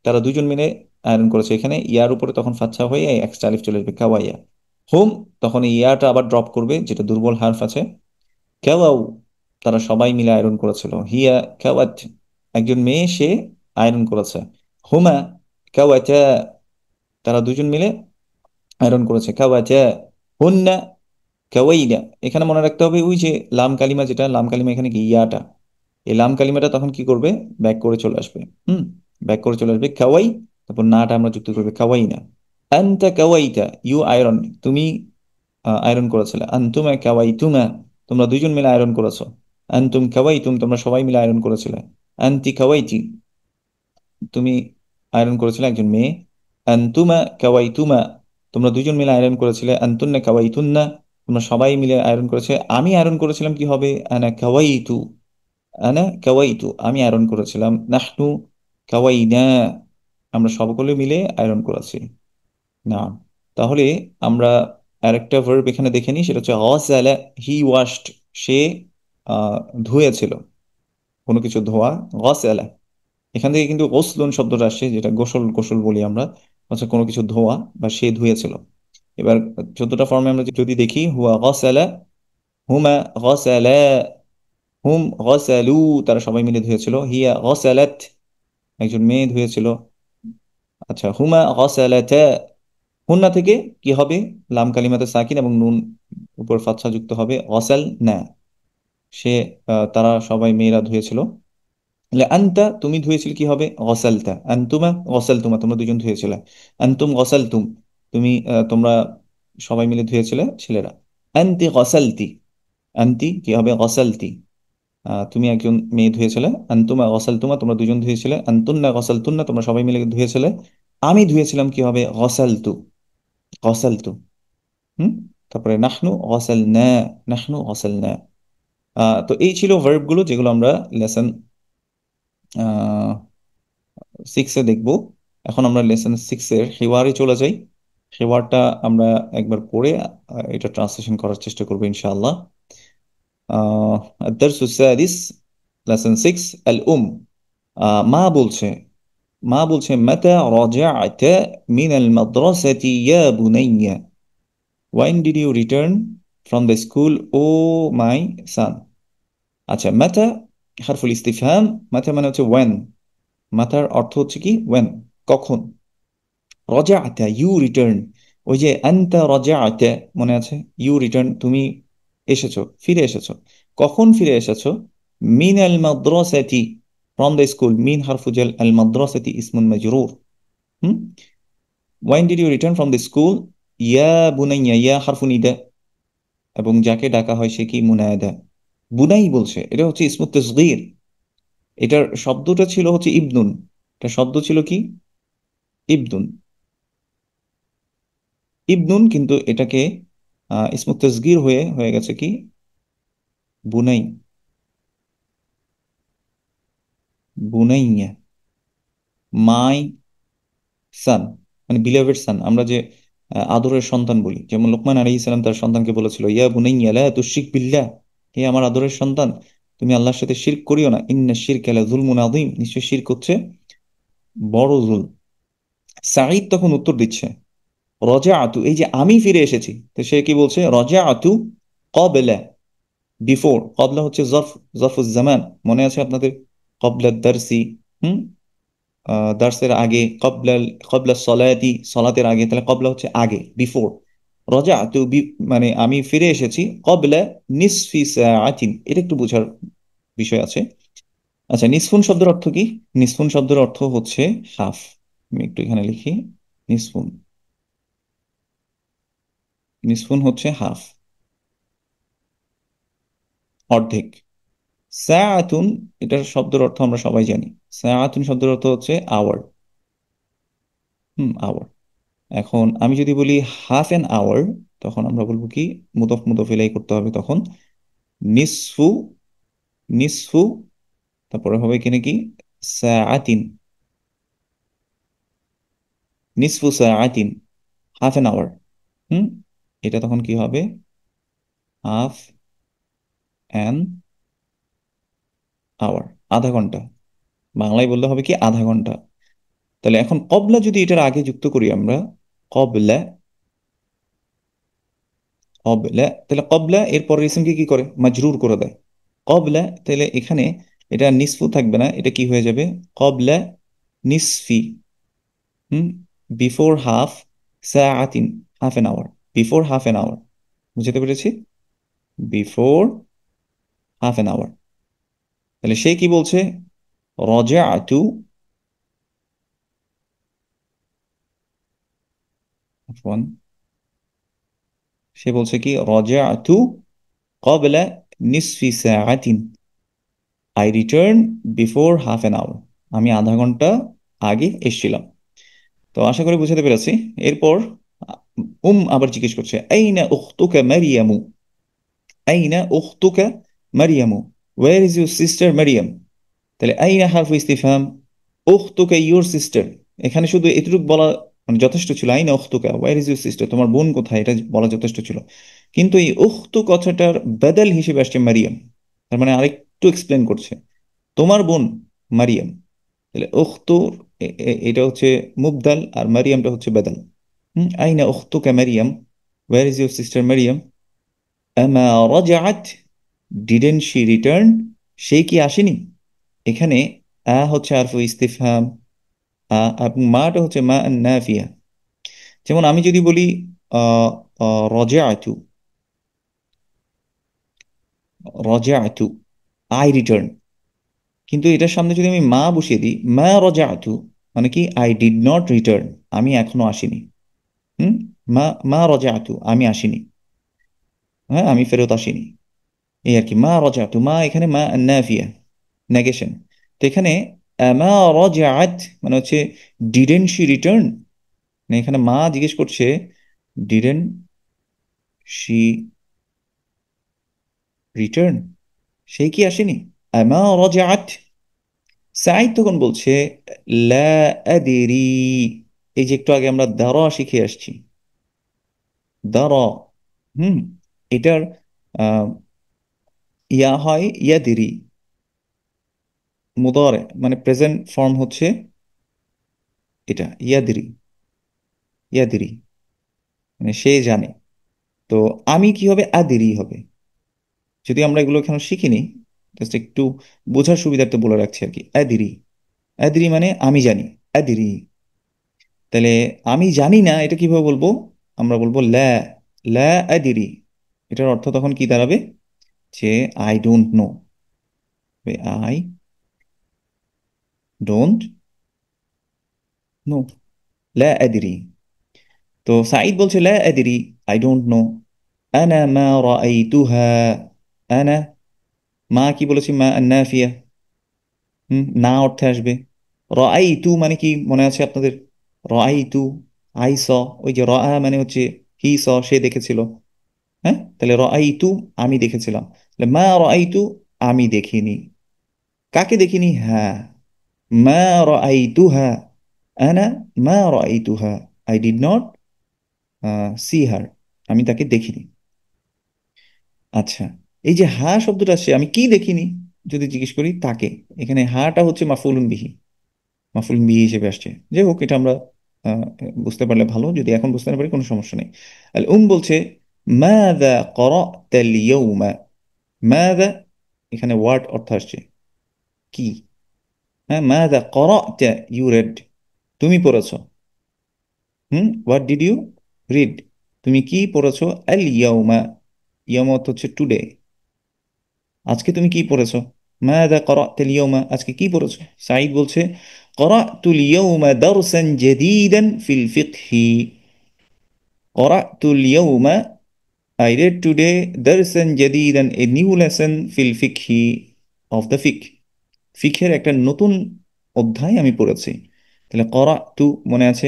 তারা দুজন মিলে আয়রন করেছে। এখানে ইয়ার উপরে তখন ফাতহা হয়ে এক্সট্রা আলিফ চলে আসবে, কাওয়াইয়া। হুম, তখন এই ইয়াটা আবার ড্রপ করবে, যেটা দুর্বল হার্ফ আছে। কাওয়াউ, তারা সবাই মিলে আয়রন করেছিল। হিয়া কাওয়াত, একজন মেয়ে সে আয়রন করেছে। হুমা কাওয়াতা, তারা দুজন মিলে আয়রন করেছে। কাওয়াতা হুন্না কাওয়াইনা, এখানে মনে রাখতে হবে ওই যে লাম কালিমা, যেটা লাম কালিমা এখানে কি ইয়াটা, এই লাম কালিমাটা তখন কি করবে? ব্যাক করে চলে আসবে। হুম, ব্যাক করে চলে আসবে কাওয়াই, তারপর নাটা আমরা যুক্ত করবে কাওয়াই না। আনতা কাওয়াইতা, ইউ আয়রন, তুমি আয়রন করেছিলে। আনতুমা কাওয়াইতুমা, তোমরা দুইজন মিলে আয়রন করেছো। আনতুম কাওয়াইতুম, তোমরা সবাই মিলে আয়রন করেছিলে। আনতি কাওয়াইতি, তুমি আয়রন করেছিলে, একজন মেয়ে। আনতুমা কাওয়াইতুমা, তোমরা দুজন মিলে আয়রন করেছিলে। আনতুন্না কাওয়াইতুন্না, তোমরা সবাই মিলে আয়রন করেছে। আমি আয়রন করেছিলাম কি হবে? আনা কাওয়াইতু, আনা কাওয়াইতু, আমি আয়রন করেছিলাম। নাহনু কাওয়াইনা, আমরা সকলে মিলে আয়রন করেছি। না, তাহলে আমরা আরেকটা ভার্ব এখানে দেখে নিই, সেটা হচ্ছে গসালা। হি ওয়াশড, সে আহ, ধুয়েছিল, কোনো কিছু ধোয়া। গসালা, এখান থেকে কিন্তু গোসলুন শব্দটা আসছে, যেটা গোসল গোসল বলি আমরা, হচ্ছে কোনো কিছু ধোয়া বা সে ধুয়েছিল। এবার 14টা ফর্মে আমরা যদি দেখি, হুয়া গসালা, হুমা গসালা, হুম গসালু, তারা সবাই মিলে ধুয়েছিল। হিয়া গসালাত, একজন মেয়ে ধুয়েছিল। আচ্ছা, হুমা গসালাতা, হুন্না থেকে কি হবে? লাম কালিমাতে সাকিন এবং নুন উপর ফাতহা যুক্ত হবে, গসাল না, সে তারা সবাই মেয়েরা ধুয়েছিল। আনতা, তুমি ধুয়েছিলে, কি হবে? গসালতা। আনতুমা গসালতুমা, তোমরা দুজন ধুয়েছিলে। আনতুম গসালতুম, তুমি তোমরা সবাই মিলে ধুয়েছিলে, ছেলেরা। আনতি গসালতি, আনতি কি হবে? গসালতি, তুমি একজন মেয়ে ধুয়েছিলে। আনতুমা গসালতুমা, তোমরা দুজন ধুয়েছিলে। আনতুন্না গসালতুন্না, তোমরা সবাই মিলে ধুয়েছিলে। আমি ধুয়েছিলাম, কি হবে? গসালতু, গসালতু। হুম। তারপরে নাহনু গসালনা, নাহনু গসালনা। তো এই ছিল ভার্ব গুলো, যেগুলো আমরা লেসন 6-এ দেখবো। এখন আমরা লেসন 6-এর হিওয়ারে চলে যাই। হিওয়ারটা আমরা একবার পড়ে এটা ট্রান্সলেশন করার চেষ্টা করবো ইনশাআল্লাহ। الدرس السادس, লেসন 6, আল মা বলছে, মা বলছে, মাতা রাজা'তা মিনাল মাদ্রাসাতি ইয়া বুনাইয়া, when did you return from the school ও মাই সান। আচ্ছা, মাতা হারফুল ইস্তিফহাম, মাতা মানে হচ্ছে when, মাতার অর্থ হচ্ছে কি? when, কখন। রজাআতা, ইউ রিটার্ন, ওই যে আনতা রজাআতা, মনে আছে? ইউ রিটার্ন, তুমি এসেছো, ফিরে এসেছো। কখন ফিরে এসেছো? মিন আল মাদ্রাসাতি, ফ্রম দ্য স্কুল। মিন হারফুজাল, আল মাদ্রাসাতি ইসমুন মাজরুর। হুম। When did you return from the school, ইয়া বুনাইয়া, ইয়া হারফু নিদা, এবং যাকে ডাকা হয় সে কি? মুনাদা। বুনাই বলছে, এটা হচ্ছে ইসমুত তাসগীর। এটার শব্দটা ছিল হচ্ছে ইবনুন, এটা শব্দ ছিল কি? ইবনুন, ইবনুন, কিন্তু এটাকে ইসমুত তাসগীর হয়ে হয়ে গেছে কি? বুনাই, বুনাইয়া, মাই সান, মানে বিলেভেড সান। আমরা যে আদরের সন্তান বলি, যেমন লোকমান আলাইহিস সালাম তার সন্তানকে বলেছিল, ইয়া বুনাইয়া লা তুশরিক বিল্লাহ, হে আমার আদরের সন্তান, তুমি আল্লাহর সাথে শিরক করিও না। ইন্না শিরকা লা যুলমুন আযীম, নিশ্চয় শিরক হচ্ছে বড় জুল। সাঈদ তখন উত্তর দিচ্ছে, রজাআতু, এই যে আমি ফিরে এসেছি, তো সে কি বলছে? রজাআতু ক্বাবলা, বিফোর। ক্বাবলা হচ্ছে জরফ, জরফুজ জামান, মনে আছে আপনাদের? ক্বাবলা দারসি, হুম, দার্সের আগে। কবলা, কবলা সলাতি, সলাতের আগে, তাহলে কবলা হচ্ছে আগে, বিফোর। রজা তো মানে আমি ফিরে এসেছি। কবলা নিসফি সাআতিন, এটা একটু বোঝার বিষয় আছে। আচ্ছা, নিসফুন শব্দের অর্থ কি? নিসফুন শব্দের অর্থ হচ্ছে হাফ। আমি একটু এখানে লিখি, নিসফুন, নিসফুন হচ্ছে হাফ, অর্ধেক। সাআতুন, এটার শব্দের অর্থ আমরা সবাই জানি। সাআতুন শব্দের অর্থ হচ্ছে আওয়ার। হুম, আওয়ার। এখন আমি যদি বলি হাফ অ্যান আওয়ার, তখন আমরা বলবো কি? মুদফ মুদফ ইলাই করতে হবে তখন। নিসফু, নিসফু, তারপরে হবে কিনা কি? সাআতিন, নিসফু সাআতিন, হাফ অ্যান আওয়ার। হুম, এটা তখন কি হবে? হাফ অ্যান আওয়ার, আধা ঘন্টা। বাংলায় বললে হবে কি? আধা ঘন্টা। তাহলে এখন কবলা যদি এটার আগে যুক্ত করি আমরা, কবলা, কবলা, তাহলে কবলা এর পরের ইসমকে কি করে? মাজরুর করে দেয়। কবলা, তাহলে এখানে এটা নিসফু থাকবে না, এটা কি হয়ে যাবে? কবলা নিসফি, হুম, বিফোর হাফ, সাআতিন, half an hour, before half an hour. বুঝতে পেরেছি? Before half an hour. তাহলে সে কি বলছে? রজাআতু, আফওয়ান, সে বলছে কি? রজাআতু ক্বাবলা নিসফি সাআতিন, I return before half an hour, আমি আধা ঘন্টা আগে এসেছিলাম। তো আশা করি বুঝতে পেরেছি। এরপর আবার জিজ্ঞেস করছে, আইনা উখতুকা মারিয়ামু, আইনা উখতুকা মারিয়ামু, where is your sister Mariam, তাহলে আইনা হারফু ইস্তিফহাম, উখতুকা ইউর সিস্টার, এখানে শুধু এতটুকু বলা মানে যথেষ্ট ছিল। আইনা উখতুকা, ওয়্যার ইজ ইউর সিস্টার, তোমার বোন কোথায়, এটা বলা যথেষ্ট ছিল। কিন্তু এই উখতু কথাটার বদল হিসেবে আসছে মারিয়াম, তার মানে আরেকটু এক্সপ্লেন করছে, তোমার বোন মারিয়াম। তাহলে উখতুর এটা হচ্ছে মুবদাল, আর মারিয়ামটা হচ্ছে বদল। আইনা উখতুকা মারিয়াম, where is your sister Mariam, আমা রাজাআত, ডিডেন্ট শি রিটার্ন, সে কি আসেনি। এখানে হচ্ছে আরফু ইস্তিফহাম, এবং মাটা হচ্ছে মা আন নাফিয়া। যেমন আমি যদি বলি রাজাআতু, রাজাআতু, আই রিটার্ন, কিন্তু এটার সামনে যদি আমি মা বসিয়ে দিই, মা রাজাআতু, মানে কি আই ডিড নট রিটার্ন, আমি এখনো আসিনি। হুম, মা মা রাজাআতু, আমি আসিনি, হ্যাঁ আমি ফেরত আসিনি, এই আর কি। মা রাজাআতু, মা এখানে মা আন নাফিয়া, নেগেশন। তো এখানে মা রাজাআত মানে হচ্ছে ডিডেন্ট শি রিটার্ন, এখানে মা জিজ্ঞেস করছে ডিডেন্ট শি রিটার্ন, সে কি আসেনি। আমা রাজাআত, সাঈদ তখন বলছে লা আদিরি, এই যে একটু আগে আমরা দারা শিখে আসছি, দারা, হুম, এটার আহ, ইয়া হয় ইয়াদিরি, মুদারে মানে প্রেজেন্ট ফর্ম হচ্ছে এটা ইয়াদিরি, ইয়াদিরি মানে সে জানে। তো আমি কি হবে, আদিরি হবে। যদি আমরা এগুলো এখানে শিখিনি, জাস্ট একটু বোঝার সুবিধার্থে বলে রাখছি আর কি। আদিরি, আদিরি মানে আমি জানি, আদিরি। তাহলে আমি জানি না এটা কিভাবে বলবো, আমরা বলবো লা, লা আদিরি। এটার অর্থ তখন কি দাঁড়াবে, যে I don't know, I don't know, লা আদিরি। তো সাঈদ বলছে লা আদিরি, আই ডোন্ট নো, আনা মা রাআইতুহা, আনা, মা কি বলেছি, মা আন্নাফিয়া, না অর্থে আসবে। রাআইতু মানে কি মনে আছে আপনাদের, রাআইতু, আই স, ওই যে রাআ মানে হচ্ছে হি স, সে দেখেছিল। হ্যাঁ, তাহলে রাআইতু আমি দেখেছিলাম, তাহলে মা রাআইতু আমি দেখিনি, কাকে দেখিনি, হ্যাঁ, মা রাআইতুহা, আনা মা রাআইতুহা, আই ডিড নট সি হার, আমি তাকে দেখিনি। আচ্ছা, এই যে হা শব্দটা আসছে, আমি কি দেখিনি যদি জিজ্ঞেস করি তাকে, এখানে হাটা হচ্ছে মাফউলুন বিহি, মাফউলুন বিহি হিসেবে আসছে। যাই হোক, এটা আমরা আহ, বুঝতে পারলে ভালো, যদি এখন বুঝতে না পারি কোনো সমস্যা নেই। আল বলছে মাযা ক্বরা'তাল ইয়াওমা, মাযা এখানে ওয়ার্ড অর্থ আসছে কি, হ্যাঁ, মাযা ক্বরা'তা ইউ রেড, তুমি পড়েছো, হোয়াট ডিড ইউ রিড, তুমি কি পড়েছো, আল ইয়াওমা, ইয়াওমা অর্থ হচ্ছে টুডে, আজকে তুমি কি পড়েছো, মাযা ক্বরা'তাল ইয়াওমা, আজকে কি পড়েছো। সাঈদ বলছে ক্বরা'তুল ইয়াওমা দারসান জাদীদান ফিল ফিকহি, ক্বরা'তুল ইয়াওমা, I read today درسا جديدا, a new lesson ফিল ফিকহি, of the fiqh, ফিকহের একটা নতুন অধ্যায় আমি পড়েছি। তাহলে করাতু মনে আছে,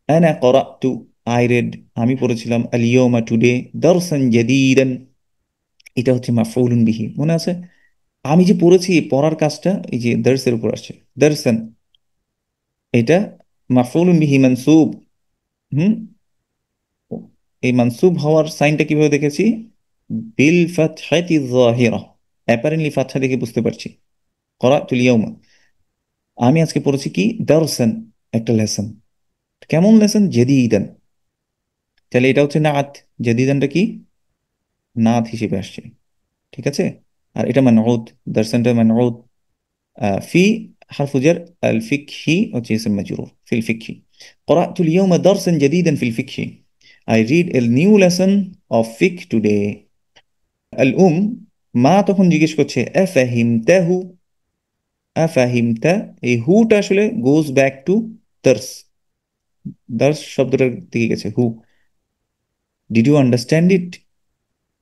আনা করাতু, আই রেড, আমি পড়েছিলাম, আল ইয়াওমা টুডে, দারসান জাদীদান, এটা হচ্ছে মাফউলুন বিহি, মনে আছে। আমি যে পড়েছি, পড়ার কাজটা এই যে দার্সের উপর আসছে, দারসান, এটা মাফউলুন বিহি মানসুব। হুম, এই মানসুব হওয়ার সাইনটা কিভাবে দেখেছি, বিল ফাতহাতি যাহিরা, অ্যাপারেন্টলি ফাতহা দেখে বুঝতে পারছি। করাতুল ইয়াউমা, আমি আজকে পড়েছি কি, দারসান, একটা লেসন, কেমন লেসন, জাদীদান, তাহলে এটা হচ্ছে নাআত, জাদীদানটা কি, নাআত হিসেবে আসছে, ঠিক আছে। আর এটা মানউত, দারসানটা মানউত, ফি حرف جر الفقهي হচ্ছে اسم مجرور في الفقه. قرأت اليوم درسا جديدا في الفقه, I read a new lesson of fiqh today. আল মা তখন জিজ্ঞেস করছে আফাহিমতাহু, আফাহিমতা, এই হুটা আসলে গোজ ব্যাক টু দার্স, দার্স শব্দটার দিকে গেছে হু। ডিড ইউ আন্ডারস্ট্যান্ড ইট,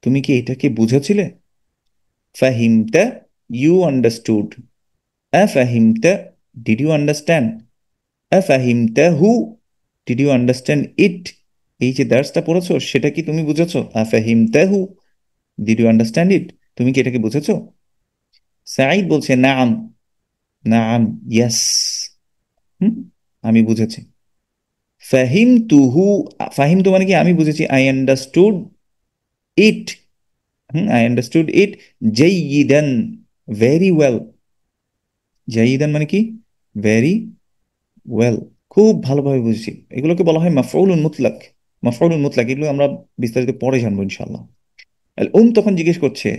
তুমি কি এটাকে বুঝেছিলে। ফাহিমতা, ইউ আন্ডারস্টুড, আফাহিমতা, ডিড ইউ আন্ডারস্ট্যান্ড, আফাহিমতাহু, ডিড ইউ আন্ডারস্ট্যান্ড ইট, এই যে দার্সটা পড়েছো সেটা কি তুমি বুঝেছো, আফাহিমতাহু, ডিড ইউ আন্ডারস্ট্যান্ড ইট, তুমি কি এটাকে বুঝেছো। সাঈদ বলছে নাম, নাম, ইয়েস, হুম, আমি বুঝেছি। ফাহিম তুহু, ফাহিম তু মানে কি আমি বুঝেছি, আই আন্ডারস্টুড ইট, হুম, আই আন্ডারস্টুড ইট জাইয়িদান, ভেরি ওয়েল। জাইয়িদান মানে কি? ভেরি ওয়েল, খুব ভালোভাবে বুঝেছি। এগুলোকে বলা হয় মাফউলুন মুতলাক। মাফউলুন মুতলাক এগুলো আমরা বিস্তারিত পরে জানবো ইনশাআল্লাহ। আল তখন জিজ্ঞেস করছে,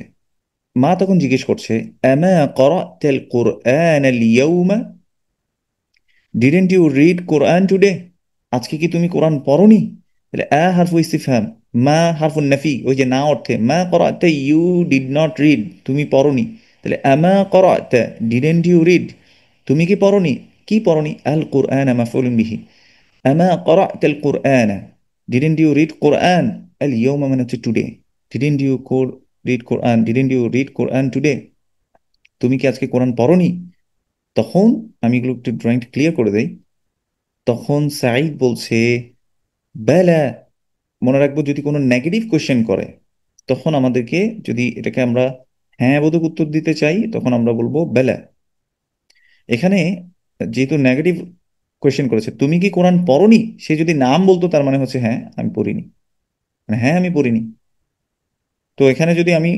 মা তখন জিজ্ঞেস করছে, আমা ক্বরা'তাল কুরআন আল ইয়াউমা, didn't you read Quran today? আজকে কি তুমি কোরআন পড়োনি? তাহলে হারফু ইস্তিফহাম, মা হারফুন নাফি, ওই যে না অর্থে, মা ক্বরা'তা, ইউ ডিড নট রিড, তুমি পড়োনি। তাহলে আমা ক্বরা'তা, ডিডন্ট ইউ রিড, তুমি কি পড়োনি? কি পড়োনি? আল কোরআন মাফউলুন বিহি, আমা ক্বরা'তাল কুরআন, ডিডন্ট ইউ রিড কোরআন, আল ইয়াউমা মানে হচ্ছে today, didn't you read Quran, didn't you read Quran today, তুমি কি আজকে কোরআন পড়োনি? তখন আমি এগুলো একটু ড্রয়িংটা ক্লিয়ার করে দেই। তখন সাঈদ বলছে বেলা, মনে রাখবো যদি কোনো নেগেটিভ কোয়েশ্চেন করে তখন আমাদেরকে, যদি এটাকে আমরা হ্যাঁ বোধক উত্তর দিতে চাই তখন আমরা বলবো বেলা। এখানে যেহেতু নেগেটিভ কোয়েশ্চেন করেছে, তুমি কি কোরআন পড়োনি, সে যদি নাম বলতো তার মানে হচ্ছে হ্যাঁ আমি পড়িনি, মানে হ্যাঁ আমি পড়িনি। তো এখানে যদি আমি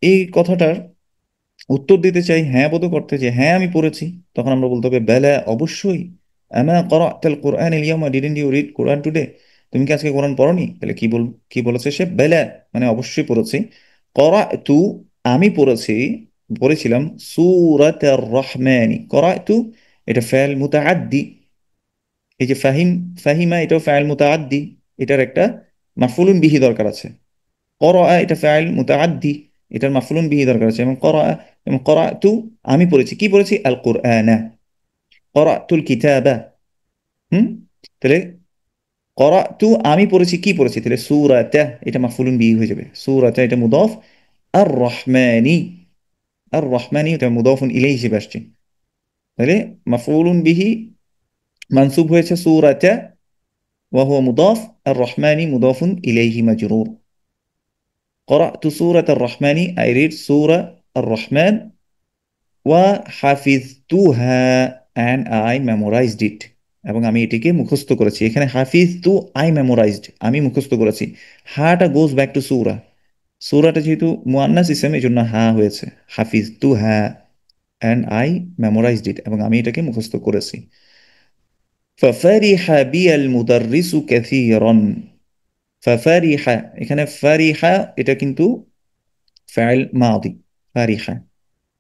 এই কথাটার উত্তর দিতে চাই হ্যাঁ বোধক অর্থে, যে হ্যাঁ আমি পড়েছি, তখন আমরা বলতে হবে বেলা, অবশ্যই। আমা ক্বরা'তাল কুরআন আল ইয়াউমা, didn't you read Quran today, তুমি কি আজকে কোরআন পড়োনি? তাহলে কি বলেছে সে? বেলা মানে অবশ্যই পড়েছি। ক্বরা'তু, আমি পড়েছি, পড়েছিলাম, সূরাতার রহমানি, ক্বরা'তু এটা ফাইল মুতাআদ্দি, এই যে ফাহিমা এটাও ফাইল মুতাআদ্দি, এটার একটা মাফউলুন বিহি দরকার আছে। করা এটা ফাইল মুতাআদ্দি, এটার মাফউলুন বিহি দরকার আছে। এবং করা, এবং করাতু আমি পড়েছি, কি পড়েছি? আল কুরআনা, করাতুল কিতাবা, হুম। তাহলে করাতু আমি পড়েছি, কি পড়েছি? তাহলে সূরাতা এটা মাফউলুন বিহি হয়ে যাবে, সূরাতা এটা মুদাফ, আর রহমানি, আর রহমানি এটা মুদাফুন ইলাইহি হিসেবে আসছে। তাহলে মাফউলুন বিহি মানসুব হয়েছে সূরাতা ওয়া হুয়া মুদাফ, আর রহমানি মুদাফুন ইলাইহি মাজরুর। قرأت سورة الرحمن, I read سورة الرحمن, وحفظتها and I memorized it, এবং আমি এটিকে মুখস্থ করেছি। এখানে হাফিজ টু, আই মেমোরাইজড, আমি মুখস্থ করেছি। হাটা গোজ ব্যাক টু সুরা, সুরাটা যেহেতু মুয়ান্নাস ইসম এই জন্য হা হয়েছে, হাফিজ টু হা অ্যান্ড আই মেমোরাইজড ইট, এবং আমি এটাকে মুখস্থ করেছি। ফাফারিহা বিয়াল মুদাররিসু কাসীরান, ফাফারিহা, এখানে ফারিহা এটা কিন্তু ফাইল মাদি, ফারিহা,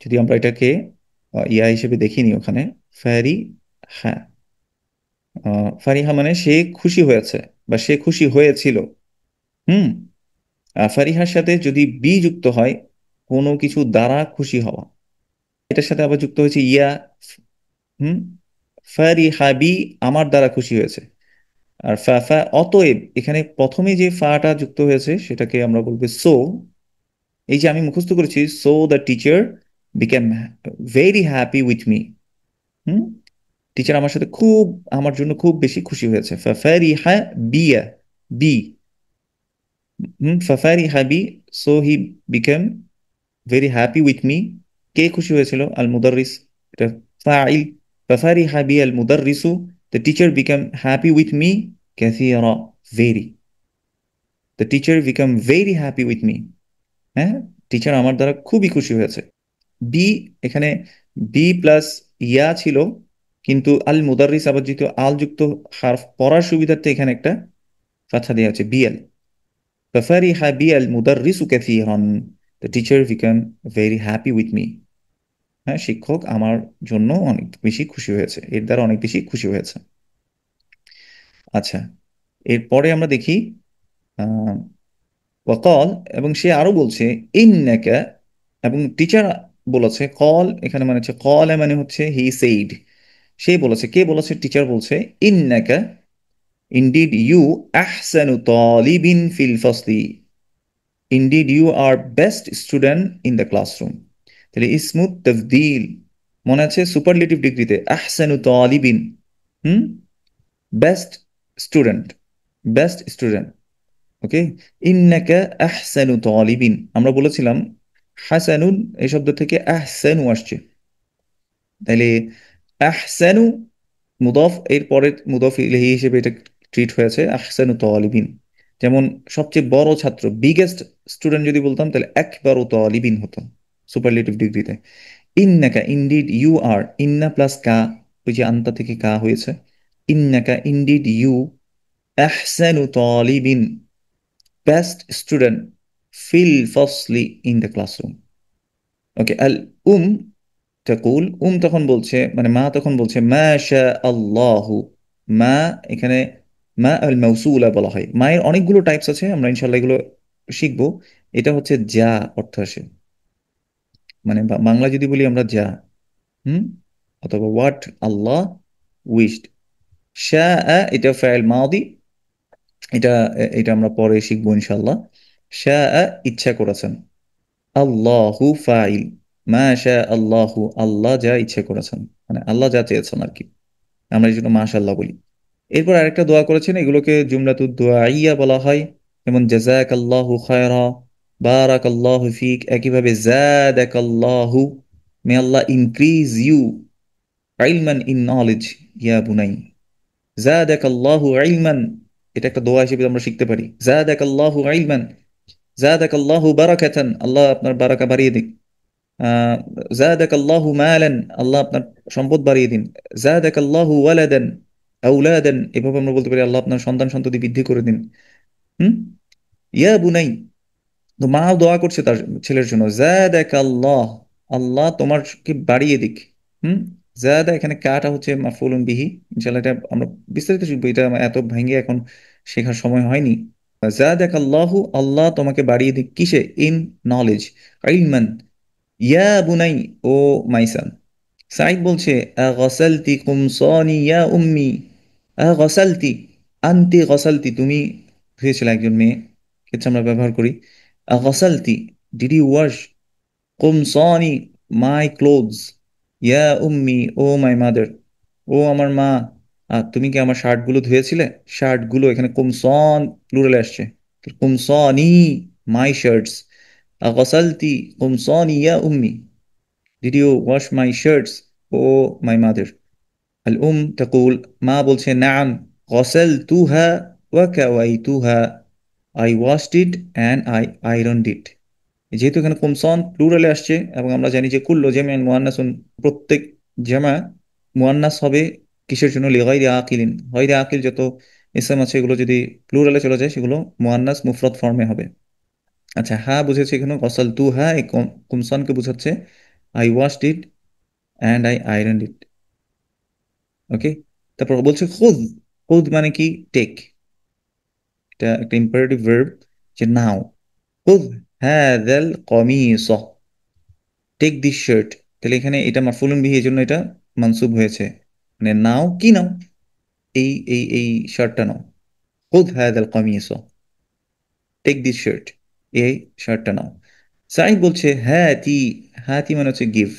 যদি আমরা এটাকে ইয়া হিসেবে দেখিনি ওখানে, ফারি হ্যাঁ, ফারিহা মানে সে খুশি হয়েছে বা সে খুশি হয়েছিল, হুম। ফারিহার সাথে যদি বি যুক্ত হয়, কোনো কিছু দ্বারা খুশি হওয়া, এটার সাথে আবার যুক্ত হয়েছে ইয়া, হুম, ফারিহা বি আমার দ্বারা খুশি হয়েছে। আর ফা ফা অতএব, এখানে প্রথমে যে ফাটা যুক্ত হয়েছে সেটাকে আমরা বলবো সো, এই যে আমি মুখস্থ করেছি, so the teacher became very happy with me, hmm, teacher আমার সাথে খুব, আমার জন্য খুব বেশি খুশি হয়েছে। ফাফারিহা বিয়া, বি, ফাফারিহা বি, so he became very happy with me. কে খুশি হয়েছিল? আল মুদাররিস, এটা ফাইল। ফাফারিহা বি আল মুদাররিসু, the teacher became happy with me কাসীরা, very, the teacher became very happy with me, হ্যাঁ, টিচার আমার দ্বারা খুবই খুশি হয়েছে। বি, এখানে বি প্লাস ইয়া ছিল, কিন্তু আল মুদাররিস আবার যেহেতু আল যুক্ত হারফ, পড়ার সুবিধার্থে এখানে একটা ফাথা দেওয়া হচ্ছে, বিএল। ফাফারিহা বিয়াল মুদাররিসু কাসীরান, the teacher became very happy with me, হ্যাঁ, শিক্ষক আমার জন্য অনেক বেশি খুশি হয়েছে, এর দ্বারা অনেক বেশি খুশি হয়েছে। আচ্ছা, এরপরে আমরা দেখি আহ ওয়াকাল, এবং সে আরো বলছে ইন্নাকা, এবং টিচার বলেছে কল, এখানে মানে হচ্ছে কল মানে হচ্ছে হি সেইড, সে বলেছে, কে বলেছে? টিচার বলছে, ইন্নাকা, ইনডিড ইউ, আহসানু তালিবিন ফিল ফাসলি, indeed you are best student in the classroom. তাহলে ইসমুত তাফদিল, মনে আছে সুপারলেটিভ ডিগ্রিতে আহসানু তালিবিন, হুম, best student, best student, okay. ইন্নাকা আহসানু তালিবিন, আমরা বলেছিলাম হাসানুন এই শব্দ থেকে আহসানু আসছে। তাইলে আহসানু মুদফ, এর পরে মুদফ ইলাইহি হিসেবে এটা ট্রিট হয়েছে আহসানু তালিবিন। যেমন সবচেয়ে বড় ছাত্র, বিগেস্ট স্টুডেন্ট যদি বলতাম তাহলে একবারও তালিবিন হতো সুপারলেটিভ ডিগ্রিতে। ইন্নাকা ইনডিড ইউ আর, ইন্না প্লাস কা, ওই যে আন্তা থেকে কা হয়েছে, ইন্নাকা ইনডিড ইউ আহসানু তালিবিন, বেস্ট স্টুডেন্ট, ফিল ফসলি ইন দ্য ক্লাসরুম। ওকে, আল উম তাকুল, তখন বলছে, মানে মা তখন বলছে মা শা আল্লাহু। মা এখানে মা আল মাউসুলা বলা হয়। মায়ের অনেকগুলো টাইপস আছে, আমরা ইনশাল্লাহ এগুলো শিখবো। এটা হচ্ছে যা অর্থ আসে, মানে বাংলা যদি বলি আমরা যা, হুম, অথবা হোয়াট আল্লাহ উইশড। শা, এটা ফাইল মাদি, এটা এটা আমরা পরে শিখবো ইনশাল্লাহ। শা, ইচ্ছা করেছেন। আল্লাহু ফাইল, মা শা আল্লাহু, আল্লাহ যা ইচ্ছা করেছেন, মানে আল্লাহ যা চেয়েছেন আর কি, আমরা এই জন্য মাশাআল্লাহ বলি। এরপর আরেকটা দোয়া করেছেন, এগুলোকে জুমলাতুদ দুআইয়া বলা হয়। যেমন জাযাকাল্লাহু খায়রা, বারাকাল্লাহু ফিক, একইভাবে জাদাকাল্লাহু, মে আল্লাহ ইনক্রিজ ইউ ইলমান ইন নলেজ ইয়া বুনাই। জাদাকাল্লাহু ইলমান, এটা একটা দোয়া হিসেবে আমরা শিখতে পারি। জাদাকাল্লাহু ইলমান, জাদাকাল্লাহু বারাকাতান, আল্লাহ আপনার বারাকা বাড়িয়ে দিন। আহ জাদাকাল্লাহু মালান, আল্লাহ আপনার সম্পদ বাড়িয়ে দিন। জাদাকাল্লাহু ওয়ালাদান, আউলাদান, এভাবে আমরা বলতে পারি আল্লাহ আপনার সন্তান সন্ততি বৃদ্ধি করে দিন। হুম, ইয়া বুনাই, তো মাও দোয়া করছে তার ছেলের জন্য, জাদাকাল্লাহ, আল্লাহ তোমারকে বাড়িয়ে দিক। হুম, জাদা এখানে কাটা হচ্ছে মাফউলুন বিহি। ইনশাআল্লাহ এটা আমরা বিস্তারিত শিখবো, এটা আমার এত ভেঙে এখন শেখার সময় হয়নি। জাদাকাল্লাহু, আল্লাহ তোমাকে বাড়িয়ে দিক কিসে, ইন নলেজ, ইলমান। ইয়া বুনাই, ও মাই সান। সাইদ বলছে আগসালতি কুমসানি ইয়া উম্মি, আগসালতি, আনতি গসালতি, তুমি ধুয়েছিলে, একজন মেয়ে ক্ষেত্রে আমরা ব্যবহার করি। আগসালতি, ডিড ইউ ওয়াশ, কুমসানি, মাই ক্লোথস, ইয়া উম্মি, ও মাই মাদার, ও আমার মা, তুমি কি আমার শার্টগুলো ধুয়েছিলে? শার্টগুলো এখানে কুমসন প্লুরালে আসছে, কুমসানি, মাই শার্টস। আগসালতি কুমসানি ইয়া উম্মি, Did you wash my shirts, oh my mother? الأم تقول, মা বলছে নাম, غسلتها وكويتها, I washed it and I ironed it. যেহেতু এখানে কুমসন প্লুরালে আসছে এবং আমরা জানি যে কুল্লু জামিউন মুআন্নাসুন, প্রত্যেক জামা মুআন্নাস হবে কিসের জন্য, লিগাইরি আকিলিন, গায়রে আকিল যত ইসম আছে এগুলো যদি প্লুরালে চলে যায় সেগুলো মুআন্নাস মুফরাদ ফর্মে হবে। আচ্ছা, হ্যাঁ বুঝেছি, এখানে গসালতুহা এই কুমসনকে বোঝাচ্ছে, I washed it and I iron it. Okay, তারপর বলছে খুদ, খুদ মানে কি, টেক, এটা একটা ইম্পারেটিভ ভার্ব, যে নাও। খুদ হাযাল কমিস, টেক দিস শার্ট, তাহলে এখানে এটা মাফউলুন বিহি, এই জন্য এটা মানসুব হয়েছে, মানে নাও, কি নাও, এই শার্টটা নাও। খুদ হাযাল কমিস, টেক দিস শার্ট, এই শার্টটা নাও। সাইদ বলছে হাতি, হাতি মানে হচ্ছে গিভ,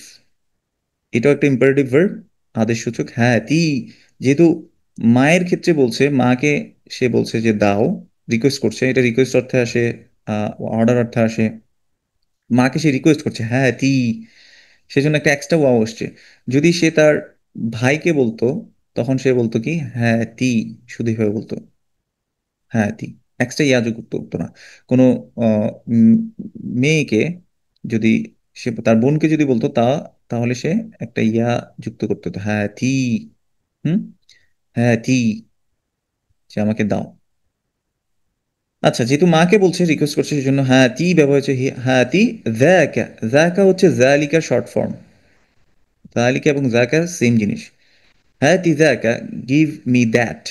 এটাও একটা ইম্পারেটিভ ভার্ব, আদেশসূচক হ্যাতি। যেহেতু মায়ের ক্ষেত্রে বলছে, মাকে সে বলছে যে দাও, রিকোয়েস্ট করছে, এটা রিকোয়েস্ট অর্থে আসে, অর্ডার অর্থে আসে, মাকে সে রিকোয়েস্ট করছে হ্যাতি, সেজন্য একটা এক্সট্রা ওয়াও আসছে। যদি সে তার ভাইকে বলতো তখন সে বলতো কি হ্যাতি, শুধু হয়ে বলতো হ্যাতি, এক্সট্রা ইয়া যুক্ত করতো না। কোনো উম, মেয়েকে যদি, সে তার বোনকে যদি বলতো তাহলে সে একটা ইয়া যুক্ত করতে হতো, হ্যাতি। হুম, হ্যাতি, যে আমাকে দাও। আচ্ছা, যেহেতু মাকে বলছে, রিকোয়েস্ট করছে, সেজন্য হ্যাতি ব্যবহার হচ্ছে হ্যাতি। যাকা, যাকা হচ্ছে জালিকার শর্ট ফর্ম, জালিকা এবং যাকা সেম জিনিস। হ্যাতি যাকা, গিভ মি দ্যাট,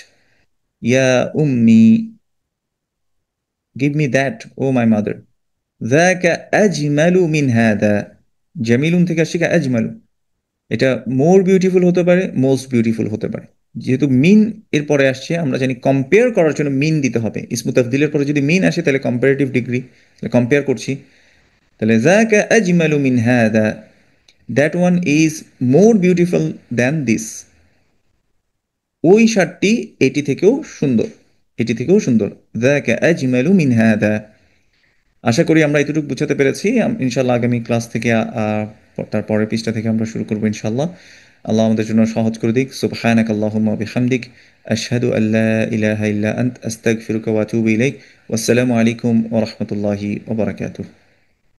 ইয়া উম্মি, give me that, oh my mother. যাকা আজমালু মিন হাদা, জামিলুন থেকে আসছে আজমালু, এটা মোর বিউটিফুল হতে পারে, মোস্ট বিউটিফুল হতে পারে। যেহেতু মিন এর পরে আসছে, আমরা জানি কম্পেয়ার করার জন্য মিন দিতে হবে, ইসমু তাফদিলের পরে যদি মিন আসে তাহলে কম্পারেটিভ ডিগ্রি, তাহলে কম্পেয়ার করছি। তাহলে যাকা আজমালু মিন হাদা, that one is more beautiful than this, ওই শার্টটি এটি থেকেও সুন্দর, এটি থেকেও সুন্দর। যাকা আজমালু মিন হাদা। আশা করি আমরা এতটুকু বুঝাতে পেরেছি। ইনশাল্লাহ আগামী ক্লাস থেকে তার পরের পৃষ্ঠা থেকে আমরা শুরু করবো ইনশাল্লাহ। আল্লাহ আমাদের জন্য সহজ করে দিক। সুবহানাক আল্লাহুম্মা ওয়া বিহামদিক আশহাদু আল্লা ইলাহা ইল্লা আন্ত আস্তাগফিরুকা ওয়া আতুবু ইলাইক। ওয়াসসালামু আলাইকুম ওয়া রাহমাতুল্লাহি ওয়া বারাকাতুহু।